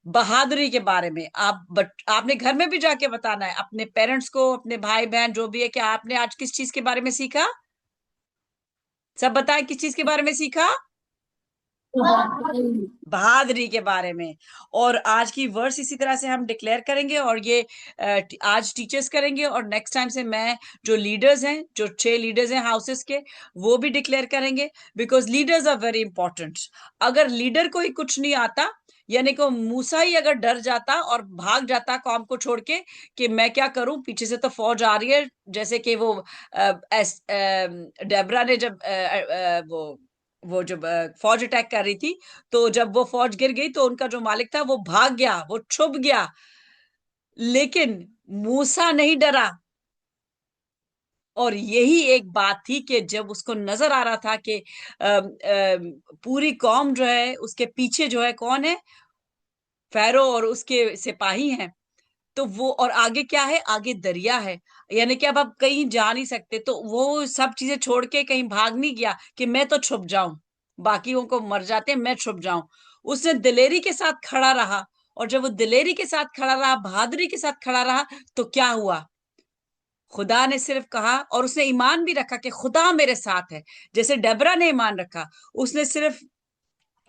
बहादुरी के बारे में। आपने घर में भी जाके बताना है अपने पेरेंट्स को, अपने भाई बहन जो भी है, कि आपने आज किस चीज के बारे में सीखा। सब बताएं किस चीज के बारे में सीखा? बहादुरी के बारे में। और आज की वर्स इसी तरह से हम डिक्लेयर करेंगे, और ये आज टीचर्स करेंगे, और नेक्स्ट टाइम से मैं जो लीडर्स हैं, जो 6 लीडर्स हैं हाउसेस के, वो भी डिक्लेयर करेंगे। Because leaders are very important. अगर लीडर को ही कुछ नहीं आता, यानी कि मूसा ही अगर डर जाता और भाग जाता कौम को छोड़ के कि मैं क्या करूं, पीछे से तो फौज आ रही है, जैसे कि वो डेबरा ने जब वो जब फौज अटैक कर रही थी, तो जब वो फौज गिर गई तो उनका जो मालिक था वो भाग गया, वो छुप गया। लेकिन मूसा नहीं डरा। और यही एक बात थी कि जब उसको नजर आ रहा था कि पूरी कौम जो है उसके पीछे जो है कौन है, फैरो और उसके सिपाही हैं, तो वो और आगे क्या है, आगे दरिया है, यानी कि अब आप कहीं जा नहीं सकते। तो वो सब चीजें छोड़ के कहीं भाग नहीं गया कि मैं तो छुप जाऊं, बाकियों को मर जाते हैं, मैं छुप जाऊं। उसने दिलेरी के साथ खड़ा रहा, और जब वो दिलेरी के साथ खड़ा रहा, बहादुरी के साथ खड़ा रहा, तो क्या हुआ? खुदा ने सिर्फ कहा, और उसने ईमान भी रखा कि खुदा मेरे साथ है। जैसे डेबरा ने ईमान रखा, उसने सिर्फ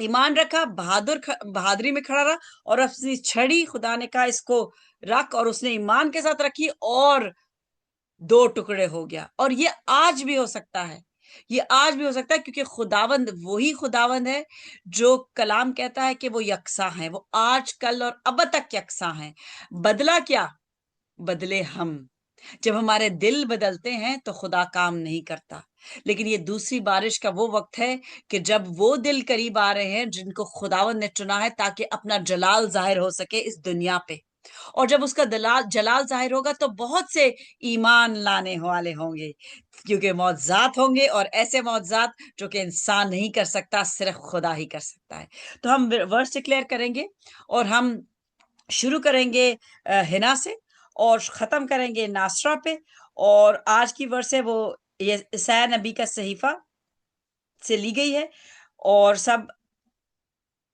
ईमान रखा, बहादुरी में खड़ा रहा, और अपनी छड़ी खुदा ने कहा इसको रख, और उसने ईमान के साथ रखी, और 2 टुकड़े हो गया। और ये आज भी हो सकता है, ये आज भी हो सकता है, क्योंकि खुदावंद वही खुदावंद है जो कलाम कहता है कि वो यकसा है, वो आज कल और अब तक यकसा है। बदला क्या? बदले हम। जब हमारे दिल बदलते हैं तो खुदा काम नहीं करता। लेकिन ये दूसरी बारिश का वो वक्त है कि जब वो दिल करीब आ रहे हैं जिनको खुदावंद ने चुना है ताकि अपना जलाल जाहिर हो सके इस दुनिया पे। और जब उसका जलाल जाहिर होगा तो बहुत से ईमान लाने वाले होंगे, क्योंकि मौजज़ात होंगे, और ऐसे मौजज़ात जो कि इंसान नहीं कर सकता, सिर्फ खुदा ही कर सकता है। तो हम वर्स डिक्लेयर करेंगे, और हम शुरू करेंगे हिना से, और खत्म करेंगे नासरा पे। और आज की वर्स है वो ये यशायाह नबी का सहीफा से ली गई है, और सब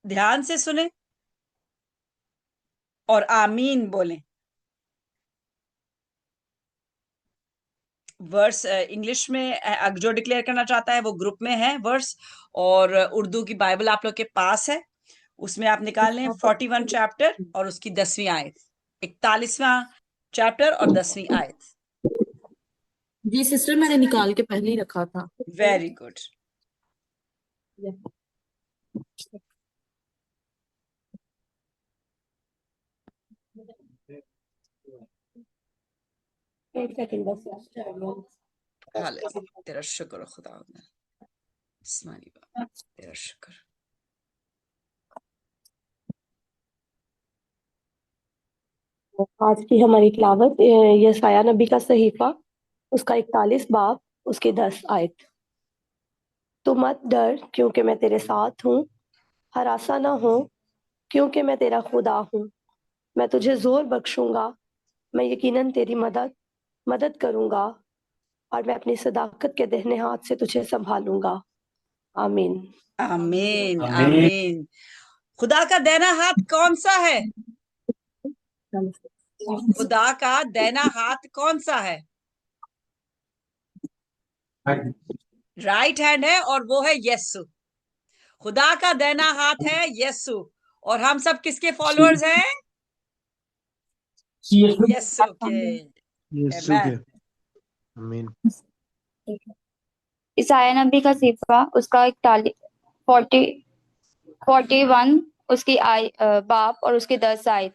ध्यान से सुने और आमीन बोलें। वर्स इंग्लिश में जो डिक्लेयर करना चाहता है वो ग्रुप में है वर्स, और उर्दू की बाइबल आप लोग के पास है, उसमें आप निकाल लें 41 चैप्टर और उसकी 10वीं आयत, 41वां चैप्टर और 10वीं आयत।
जी सिस्टर, मैंने निकाल के पहले ही रखा था।
Very good.
एक सेकंड बस
हालेलुया, तेरा शुक्र खुदा, इस्माइली बाबा तेरा शुक्र।
आज की हमारी तिलावत यशायाह नबी का सहीफा, उसका 41 बाब, उसके 10 आयत। तू मत डर क्योंकि मैं तेरे साथ हूँ, हरासा ना हो क्योंकि मैं तेरा खुदा हूँ। मैं तुझे जोर बख्शूंगा, मैं यकीनन तेरी मदद करूंगा, और मैं अपनी सदाकत के दाहिने हाथ से तुझे संभालूंगा। आमीन।
आमीन
आमीन।
आमीन। खुदा का देना हाथ कौन सा है? खुदा का देना हाथ कौन सा है? राइट हैंड है, और वो है यस्सु। खुदा का देना हाथ है यस्सु, और हम सब किसके फॉलोअर्स हैं? यस्सु के।
यीशु के।
आमीन।
आमीन।
यशायाह नबी का सहीफा, उसका 41 उसकी बाप और उसकी 10 आयत।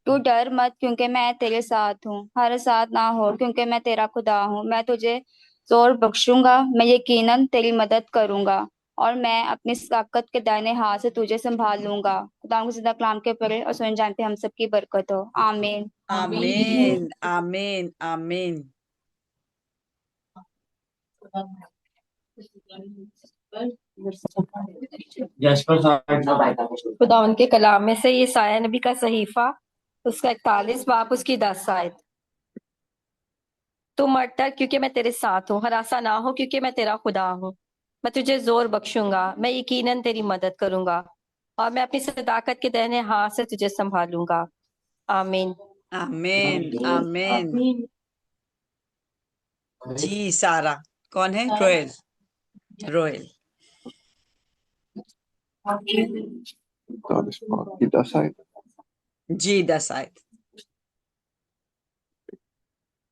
तू डर मत क्योंकि मैं तेरे साथ हूँ, हर साथ ना हो क्योंकि मैं तेरा खुदा हूँ। मैं तुझे जोर बख्शूंगा, मैं यकीनन तेरी मदद करूंगा, और मैं अपनी ताकत के दाहिने हाथ से तुझे संभाल लूंगा। खुदा को जिंदा कलाम के पढ़े और सुन जान पे हम सबकी बरकत हो। आमीन।
आमीन आमीन आमीन।
खुदा उनके कलाम में से यशायाह नबी का सहीफा, उसका 41 बाब, उसकी 10 आयत। तू मत डर क्योंकि मैं तेरे साथ हूँ, हरासा ना हो क्योंकि मैं तेरा खुदा हूँ। मैं तुझे जोर बख्शूंगा, मैं यकीनन तेरी मदद करूंगा, और मैं अपनी सदाकत के दाहिने हाथ से तुझे संभालूंगा। आमीन।
आमीन आमीन। जी सारा कौन है? रोयल। रोयल।
41 बाब की 10 आयत।
जी 10 आयत।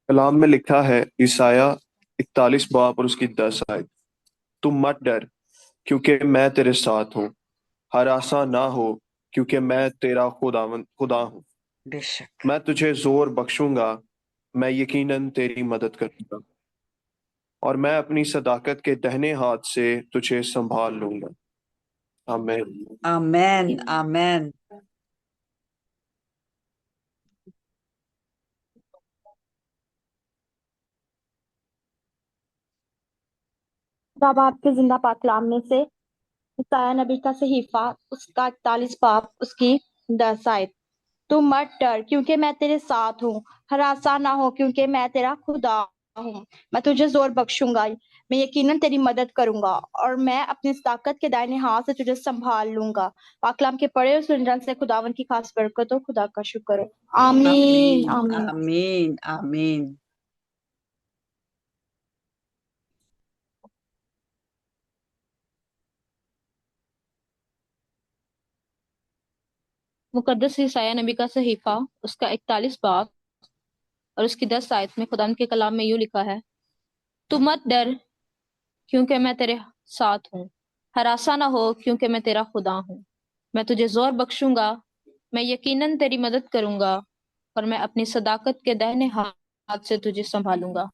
कलाम में लिखा है, ईसाया 41 बाब और उसकी 10 आयत। तुम मत डर क्योंकि मैं तेरे साथ हूँ, हरासा ना हो क्योंकि मैं तेरा खुदा हूँ।
बेशक।
मैं तुझे जोर बख्शूंगा, मैं यकीनन तेरी मदद करूंगा, और मैं अपनी सदाकत के दाहिने हाथ से तुझे संभाल लूंगा। आमीन।
आमेन आमेन।
बाबा आपके जिंदा पाक कलाम में से यशायाह नबी का सहीफा, उसका 41 बाब, उसकी 10 आयत। तू मत डर क्योंकि मैं तेरे साथ हूँ, हरासा ना हो क्योंकि मैं तेरा खुदा हूँ। मैं तुझे जोर बख्शूंगा, मैं यकीनन तेरी मदद करूंगा और मैं अपनी ताकत के दाहिने हाथ से तुझे संभाल लूंगा। पाकलाम के पढ़े और सुन से खुदावन की खास बरकत हो। खुदा का शुक्र हो। आमीन
आमीन
आमीन।
आमीन आमीन।
मुकद्दस ईसाया नबी का सहीफा उसका 41 बाब और उसकी 10 आयत में खुदा के कलाम में यूं लिखा है, तू मत डर क्योंकि मैं तेरे साथ हूँ, हरासा ना हो क्योंकि मैं तेरा खुदा हूँ। मैं तुझे जोर बख्शूंगा, मैं यकीनन तेरी मदद करूंगा और मैं अपनी सदाकत के दाहिने हाथ से तुझे संभालूंगा।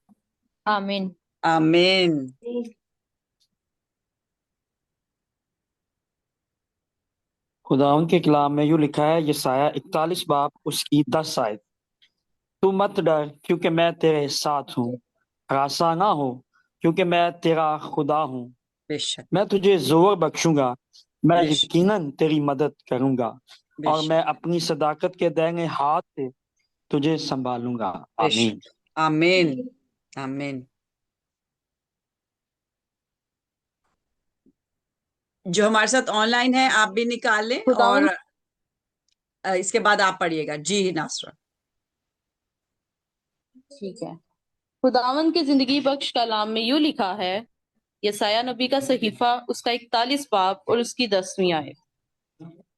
आमीन।
आमीन।
खुदावंद के कलाम में यूं लिखा है, यशायाह 41 बाब उसकी 10 आयत। तू मत डर क्योंकि मैं तेरे साथ हूँ, हरासा ना हो क्योंकि मैं तेरा खुदा हूँ।
बेशक
मैं तुझे जोर बख्शूंगा, मैं
बेशक
यकीनन तेरी मदद करूंगा और
बेशक
मैं अपनी सदाकत के दाहिने हाथ से तुझे संभालूंगा। आमीन।
बेशक। आमीन आमीन। जो हमारे साथ ऑनलाइन है आप भी निकाल लें और
खुदावन
इसके बाद आप पढ़िएगा। जी नासरा।
ठीक है। खुदावन के जिंदगी बख्श कलाम में यूं लिखा है, यसाया नबी का सहीफा उसका 41 बाब और उसकी 10वीं आयत।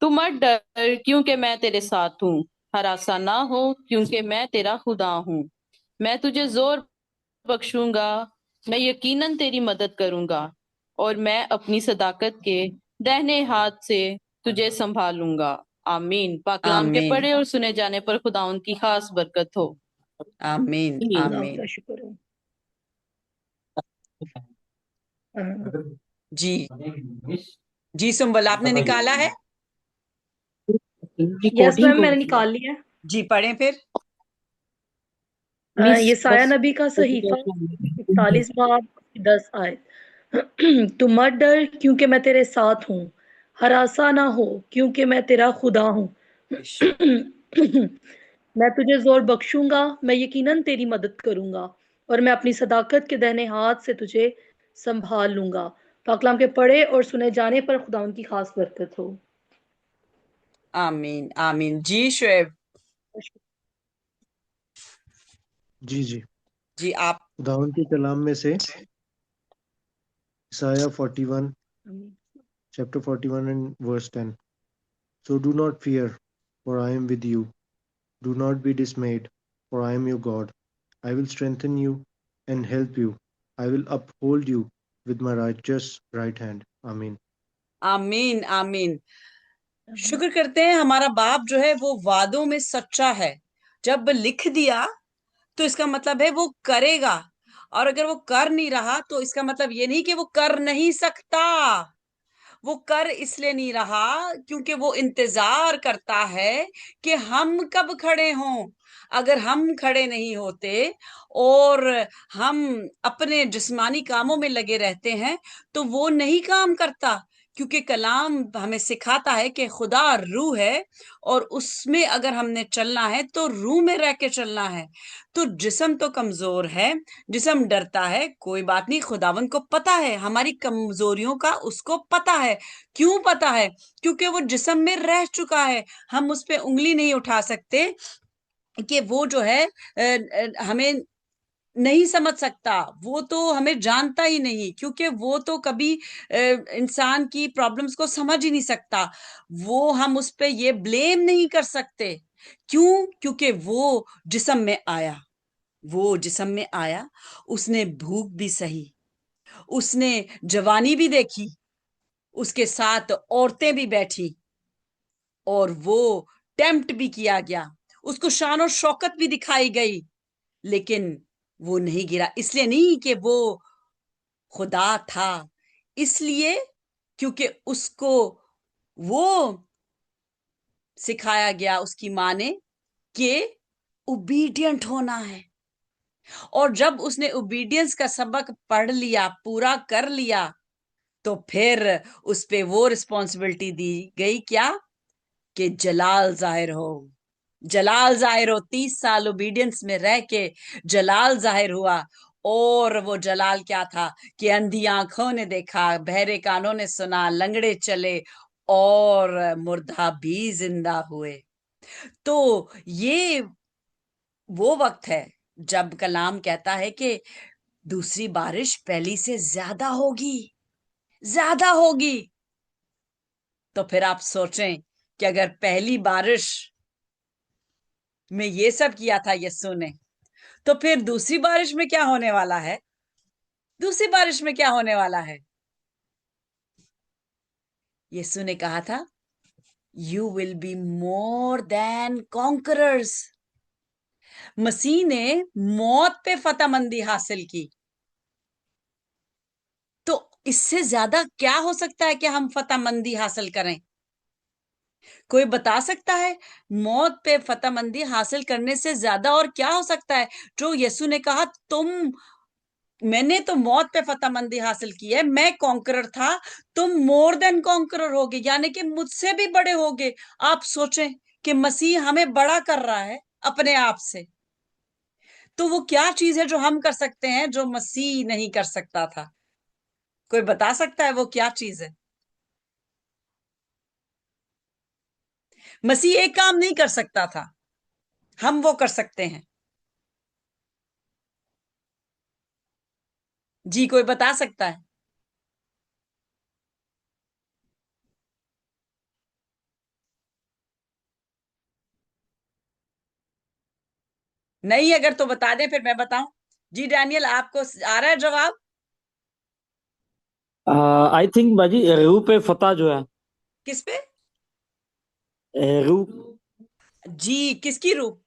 तू मत डर क्योंकि मैं तेरे साथ हूँ, हरासा ना हो क्योंकि मैं तेरा खुदा हूँ। मैं तुझे जोर बख्शूंगा, मैं यकीनन तेरी मदद करूंगा और मैं अपनी सदाकत के दाहिने हाथ से तुझे संभालूंगा। आमीन। पाकलाम के
आमीन
पढ़े और सुने जाने पर खुदाउन की खास बरकत हो।
आमीन
खुदा
आमीन।
का शुक्र हो।
जी जी सुम्बल आपने निकाला है?
यस
रिकॉर्डिंग
मैम,
को
मैंने निकाल लिया।
जी पढ़ें फिर।
यसाया
बस
नबी का सहीफा 41 बाब 10 आयत। तू मत डर क्योंकि मैं तेरे साथ हूँ, हरासा ना हो क्योंकि मैं तेरा खुदा हूँ।
बेशक
मैं तुझे जोर बख्शूंगा, मैं यकीनन तेरी मदद करूंगा और मैं अपनी सदाकत के दाहिने हाथ से तुझे संभाल लूंगा। पाकलाम के पढ़े और सुने जाने पर खुदा उनकी खास बरकत हो।
आमीन आमीन। जी शुएब।
जी जी।
जी आप।
खुदावन के कलाम में से Isaiah 41, chapter 41 and verse 10. So do not fear, for I am with you. Do not be dismayed, for I am your God. I will strengthen you and help you. I will uphold you with my righteous right hand. Amen.
आमीन आमीन। शुक्र करते हैं हमारा बाप जो है वो वादों में सच्चा है। जब लिख दिया तो इसका मतलब है वो करेगा, और अगर वो कर नहीं रहा तो इसका मतलब ये नहीं कि वो कर नहीं सकता। वो कर इसलिए नहीं रहा क्योंकि वो इंतजार करता है कि हम कब खड़े हों। अगर हम खड़े नहीं होते और हम अपने जिस्मानी कामों में लगे रहते हैं तो वो नहीं काम करता, क्योंकि कलाम हमें सिखाता है कि खुदा रूह है और उसमें अगर हमने चलना है तो रूह में रह के चलना है। तो जिस्म तो कमजोर है, जिस्म डरता है, कोई बात नहीं, खुदावन को पता है हमारी कमजोरियों का, उसको पता है। क्यों पता है? क्योंकि वो जिस्म में रह चुका है। हम उस पे उंगली नहीं उठा सकते कि वो जो है हमें नहीं समझ सकता, वो तो हमें जानता ही नहीं, क्योंकि वो तो कभी इंसान की प्रॉब्लम्स को समझ ही नहीं सकता। वो हम उस पे ये ब्लेम नहीं कर सकते। क्यों? क्योंकि वो जिस्म में आया, वो जिस्म में आया, उसने भूख भी सही, उसने जवानी भी देखी, उसके साथ औरतें भी बैठी, और वो टेम्प्ट भी किया गया, उसको शान और शौकत भी दिखाई गई, लेकिन वो नहीं गिरा। इसलिए नहीं कि वो खुदा था, इसलिए क्योंकि उसको वो सिखाया गया उसकी माँ ने कि ओबीडियंट होना है। और जब उसने ओबीडियंस का सबक पढ़ लिया, पूरा कर लिया, तो फिर उस पे वो रिस्पॉन्सिबिलिटी दी गई, क्या? कि जलाल जाहिर हो। जलाल जाहिर हो। 30 साल ओबीडियंस में रह के जलाल जाहिर हुआ, और वो जलाल क्या था कि अंधी आंखों ने देखा, बहरे कानों ने सुना, लंगड़े चले और मुर्दा भी जिंदा हुए। तो ये वो वक्त है जब कलाम कहता है कि दूसरी बारिश पहली से ज्यादा होगी, ज्यादा होगी। तो फिर आप सोचें कि अगर पहली बारिश में ये सब किया था यीशु ने, तो फिर दूसरी बारिश में क्या होने वाला है? दूसरी बारिश में क्या होने वाला है? यीशु ने कहा था, you will be more than conquerors. मसीह ने मौत पे फतहमंदी हासिल की। तो इससे ज्यादा क्या हो सकता है कि हम फतहमंदी हासिल करें? कोई बता सकता है? मौत पे फतहमंदी हासिल करने से ज्यादा और क्या हो सकता है? जो यीशु ने कहा, मैंने तो मौत पे फतहमंदी हासिल की है, मैं कॉन्करर था, तुम मोर देन कॉन्करर होगे, यानी कि मुझसे भी बड़े होगे। आप सोचें कि मसीह हमें बड़ा कर रहा है अपने आप से। तो वो क्या चीज है जो हम कर सकते हैं जो मसीह नहीं कर सकता था? कोई बता सकता है वो क्या चीज है? मसीह एक काम नहीं कर सकता था, हम वो कर सकते हैं। जी, कोई बता सकता है? नहीं, अगर तो बता दें फिर मैं बताऊं। जी डैनियल, आपको आ रहा है जवाब?
आई थिंक बाजी रूह पे फतह जो है,
किस पे?
रूह,
जी, किसकी रूह?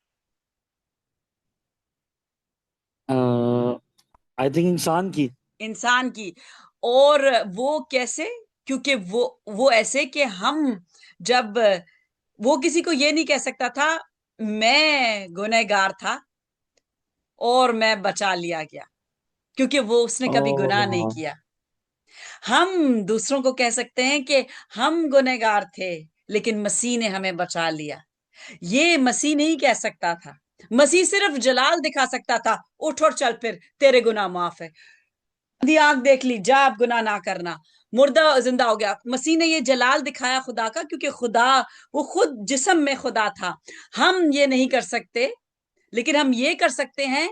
आई थिंक इंसान की।
इंसान की। और वो कैसे? क्योंकि वो ऐसे कि हम जब वो किसी को ये नहीं कह सकता था मैं गुनहगार था और मैं बचा लिया गया, क्योंकि वो उसने कभी गुनाह नहीं
ओ,
किया। हम दूसरों को कह सकते हैं कि हम गुनहगार थे लेकिन मसीह ने हमें बचा लिया। ये मसीह नहीं कह सकता था। मसीह सिर्फ जलाल दिखा सकता था, उठ और चल, फिर तेरे गुनाह माफ है। अंधी आंख देख ली, जा अब गुनाह ना करना। मुर्दा जिंदा हो गया। मसीह ने ये जलाल दिखाया खुदा का, क्योंकि खुदा वो खुद जिस्म में खुदा था। हम ये नहीं कर सकते, लेकिन हम ये कर सकते हैं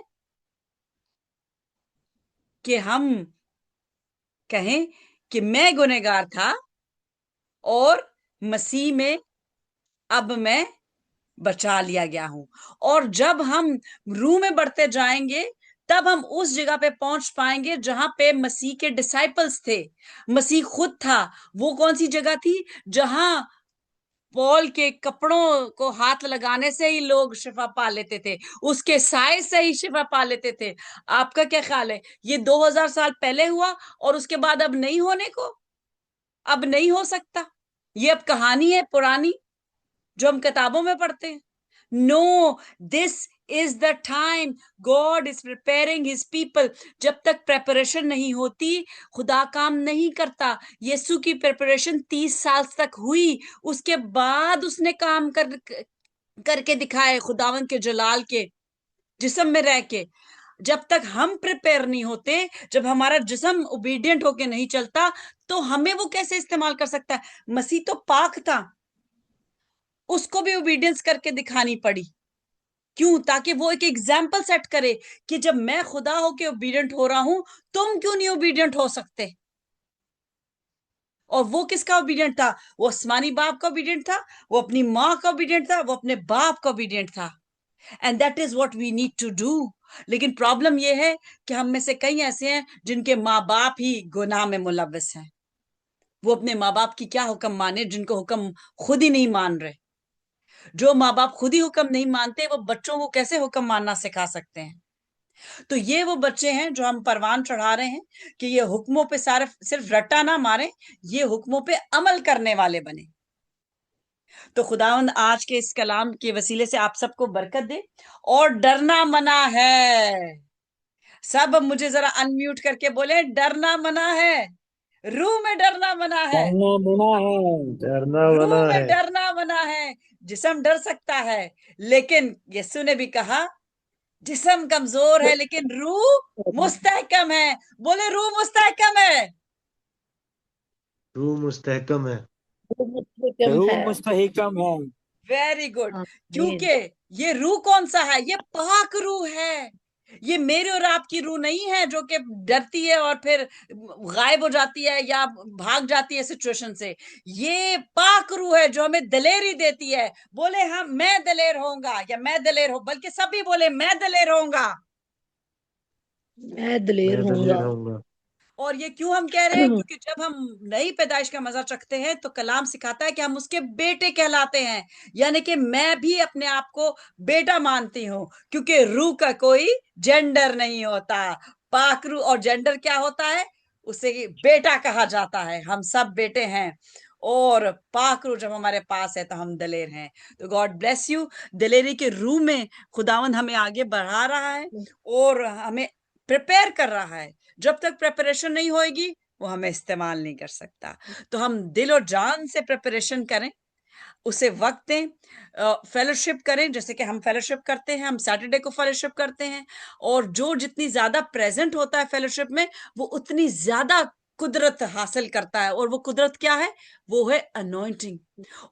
कि हम कहें कि मैं गुनहगार था और मसीह में अब मैं बचा लिया गया हूं। और जब हम रूह में बढ़ते जाएंगे, तब हम उस जगह पे पहुंच पाएंगे जहां पे मसीह के डिसाइपल्स थे, मसीह खुद था। वो कौन सी जगह थी? जहां पॉल के कपड़ों को हाथ लगाने से ही लोग शिफा पा लेते थे, उसके साय से ही शिफा पा लेते थे। आपका क्या ख्याल है? ये 2000 साल पहले हुआ और उसके बाद अब नहीं होने को, अब नहीं हो सकता? ये अब कहानी है पुरानी जो हम किताबों में पढ़ते हैं। No, this is the time God is preparing his people. जब तक प्रेपरेशन नहीं होती, खुदा काम नहीं करता। यीशु की प्रेपरेशन 30 साल तक हुई, उसके बाद उसने काम करके दिखाए, खुदावन के जलाल के जिस्म में रह के। जब तक हम प्रिपेयर नहीं होते, जब हमारा जिस्म ओबीडियंट होके नहीं चलता, तो हमें वो कैसे इस्तेमाल कर सकता है? मसीह तो पाक था, उसको भी ओबीडियंस करके दिखानी पड़ी। क्यों? ताकि वो एक एग्जाम्पल सेट करे कि जब मैं खुदा होके ओबीडियंट हो रहा हूं, तुम क्यों नहीं ओबीडियंट हो सकते? और वो किसका ओबीडियंट था? वो आसमानी बाप का ओबीडियंट था, वो अपनी माँ का ओबीडियंट था, वो अपने बाप का ओबीडियंट था। And that is what we need to do. लेकिन प्रॉब्लम ये है कि हम में से कई ऐसे हैं जिनके माँ बाप ही गुनाह में मुलव्वस हैं। वो अपने माँ बाप की क्या हुक्म माने, जिनको हुक्म खुद ही नहीं मान रहे। जो माँ बाप खुद ही हुक्म नहीं मानते, वो बच्चों को कैसे हुक्म मानना सिखा सकते हैं? तो ये वो बच्चे हैं जो हम परवान चढ़ा रहे हैं कि ये हुक्मों पे सिर्फ सिर्फ रट्टा ना मारे, ये हुक्मों पे अमल करने वाले बने। तो खुदावंद आज के इस कलाम के वसीले से आप सबको बरकत दे। और डरना मना है। सब मुझे जरा अनम्यूट करके बोले, डरना मना है। रूह में डरना मना है।
डरना मना है।
डरना
रूह
मना
में
है।
डरना मना है। जिस्म डर सकता है, लेकिन यीशु ने भी कहा जिस्म कमजोर है लेकिन रूह मुस्तहकम है। बोले रूह मुस्तहकम है।
रूह मुस्तहकम है।
मुस्तहकम
रूह
है।
मुस्तहिकम है।
Very good.
आमीन।
क्योंकि ये रूह कौन सा है? ये पाक रूह है। ये मेरे और आपकी रूह नहीं है जो कि डरती है और फिर गायब हो जाती है या भाग जाती है सिचुएशन से। ये पाक रूह है जो हमें दलेरी देती है। बोले हम मैं दलेर होऊंगा या मैं दलेर हो, बल्कि सभी बोले मैं दलेर होऊंगा।
मैं दलेर
मैं
होऊंगा।
दलेर होऊंगा।
और ये क्यों हम कह रहे हैं? क्योंकि जब हम नई पैदाइश का मजा चखते हैं तो कलाम सिखाता है कि हम उसके बेटे कहलाते हैं। यानी कि मैं भी अपने आप को बेटा मानती हूं, क्योंकि रूह का कोई जेंडर नहीं होता। पाक रूह और जेंडर क्या होता है? उसे बेटा कहा जाता है। हम सब बेटे हैं। और पाक रूह जब हमारे पास है तो हम दलेर हैं। तो गॉड ब्लेस यू। दलेरी के रूह में खुदावंद हमें आगे बढ़ा रहा है और हमें प्रिपेयर कर रहा है। जब तक प्रिपरेशन नहीं होएगी वो हमें इस्तेमाल नहीं कर सकता। तो हम दिल और जान से प्रिपरेशन करें, उसे वक्त दें, फेलोशिप करें जैसे कि हम फेलोशिप करते हैं। हम सैटरडे को फेलोशिप करते हैं और जो जितनी ज्यादा प्रेजेंट होता है फेलोशिप में वो उतनी ज्यादा कुदरत हासिल करता है। और वो कुदरत क्या है? वो है अनॉइंटिंग।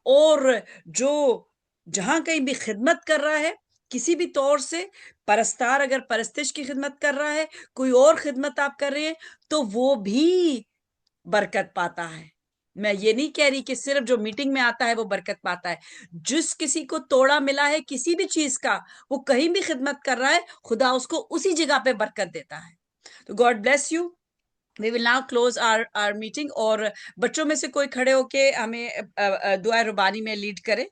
और जो जहां कहीं भी खिदमत कर रहा है किसी भी तौर से, परस्तार अगर परस्तिश की खिदमत कर रहा है, कोई और खिदमत आप कर रहे हैं, तो वो भी बरकत पाता है। मैं ये नहीं कह रही कि सिर्फ जो मीटिंग में आता है वो बरकत पाता है। जिस किसी को तोड़ा मिला है किसी भी चीज का, वो कहीं भी खिदमत कर रहा है, खुदा उसको उसी जगह पे बरकत देता है। तो God bless you. We will now close our meeting. और बच्चों में से कोई खड़े होके हमें दुआ रुबानी में लीड करे।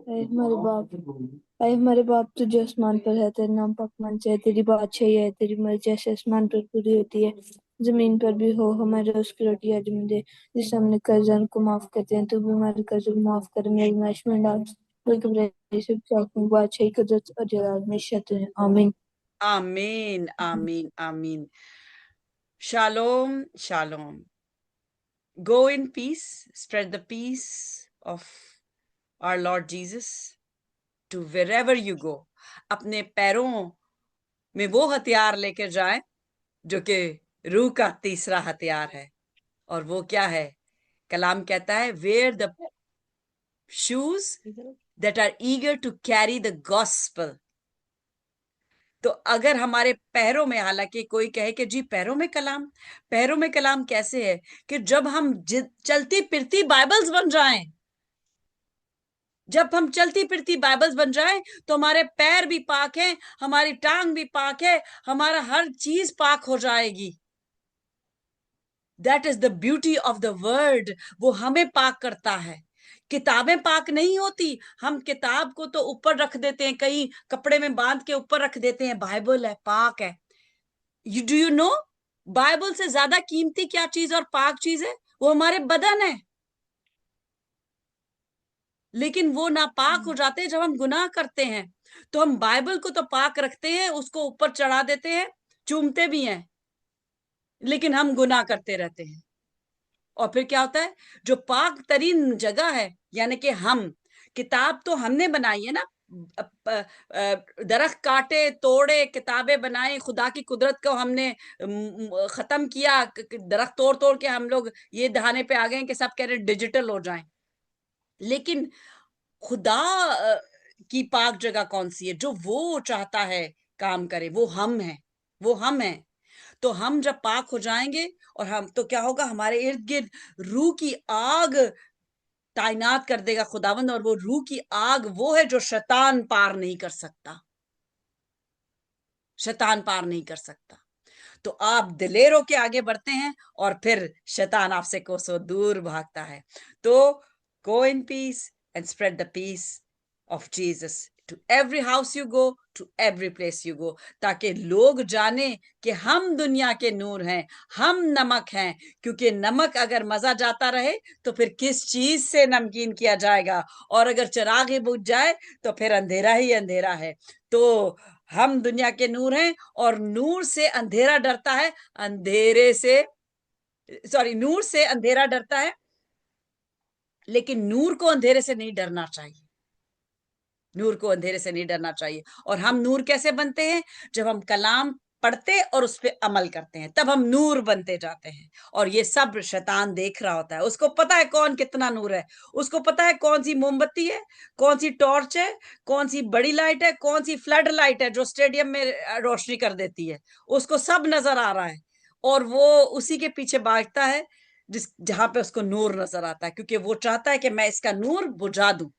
ऐ हमारे बाप तू जो आसमान पर है, तेरा नाम पाकमन है, तेरी बादशाही है, तेरी मर्जी जैसे आसमान पर पूरी होती है जमीन पर भी हो। हमारे रोज की रोटी आज हमें दे, जिससे हमने कर्जा को माफ करते हैं, तू भी हमारे कर्ज को माफ कर, मेरी मैश में डाल, बल्कि बुराई से बचा, क्योंकि बादशाही कुदरत और जलाल हमेशा तेरे हैं। आमीन।
आमीन आमीन आमीन। Shalom shalom. Go in peace, spread the peace of our Lord Jesus to wherever you go. अपने पैरों में वो हथियार लेकर जाएं जो कि रूह का तीसरा हथियार है। और वो क्या है? कलाम कहता है wear the shoes that are eager to carry the gospel. तो अगर हमारे पैरों में, हालांकि कोई कहे कि जी पैरों में कलाम कैसे है? कि जब हम चलती फिरती बाइबल्स बन जाएं, जब हम चलती फिरती बाइबल्स बन जाएं तो हमारे पैर भी पाक हैं, हमारी टांग भी पाक है, हमारा हर चीज पाक हो जाएगी। That is the beauty of the word. वो हमें पाक करता है। किताबें पाक नहीं होती। हम किताब को तो ऊपर रख देते हैं, कहीं कपड़े में बांध के ऊपर रख देते हैं। बाइबल है, पाक है। डू यू नो बाइबल से ज्यादा कीमती क्या चीज और पाक चीज है? वो हमारे बदन है। लेकिन वो नापाक हो जाते हैं जब हम गुनाह करते हैं। तो हम बाइबल को तो पाक रखते हैं, उसको ऊपर चढ़ा देते हैं, चूमते भी हैं, लेकिन हम गुनाह करते रहते हैं। और फिर क्या होता है? जो पाक तरीन जगह है, यानी कि हम, किताब तो हमने बनाई है ना। दरख्त काटे, तोड़े, किताबें बनाई, खुदा की कुदरत को हमने खत्म किया। दरख्त तोड़ तोड़ के हम लोग ये दहाने पे आ गए कि सब कह रहे डिजिटल हो जाएं। लेकिन खुदा की पाक जगह कौन सी है? जो वो चाहता है काम करे, वो हम है। वो हम है। तो हम जब पाक हो जाएंगे और हम, तो क्या होगा? हमारे इर्द गिर्द रूह की आग तैनात कर देगा खुदावंद। और वो रूह की आग वो है जो शैतान पार नहीं कर सकता। शैतान पार नहीं कर सकता। तो आप दिलेर होके आगे बढ़ते हैं और फिर शैतान आपसे कोसों दूर भागता है। तो go in peace and spread the peace of Jesus to every house you go, to every place you go, ताकि लोग जाने कि हम दुनिया के नूर हैं, हम नमक हैं। क्योंकि नमक अगर मजा जाता रहे तो फिर किस चीज से नमकीन किया जाएगा, और अगर चिराग ही बुझ जाए तो फिर अंधेरा ही अंधेरा है। तो हम दुनिया के नूर हैं, और नूर से अंधेरा डरता है, नूर से अंधेरा डरता है, लेकिन नूर को अंधेरे से नहीं डरना चाहिए। नूर को अंधेरे से नहीं डरना चाहिए। और हम नूर कैसे बनते हैं? जब हम कलाम पढ़ते और उस पर अमल करते हैं, तब हम नूर बनते जाते हैं। और ये सब शैतान देख रहा होता है, उसको पता है कौन कितना नूर है, उसको पता है कौन सी मोमबत्ती है, कौन सी टॉर्च है, कौन सी बड़ी लाइट है, कौन सी फ्लड लाइट है जो स्टेडियम में रोशनी कर देती है। उसको सब नजर आ रहा है, और वो उसी के पीछे भागता है जहां पे उसको नूर नजर आता है, क्योंकि वो चाहता है कि मैं इसका नूर बुझा दूं।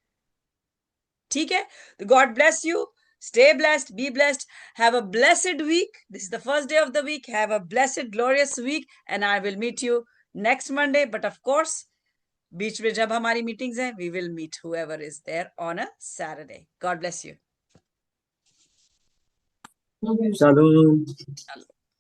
ठीक है? तो God bless you, stay blessed, be blessed, have a blessed week. This is the first day of the week. Have a blessed, glorious week, and I will meet you next Monday. But of course, बीच में जब हमारी meetings हैं, we will meet whoever is there on a Saturday. God bless you.
Shalom.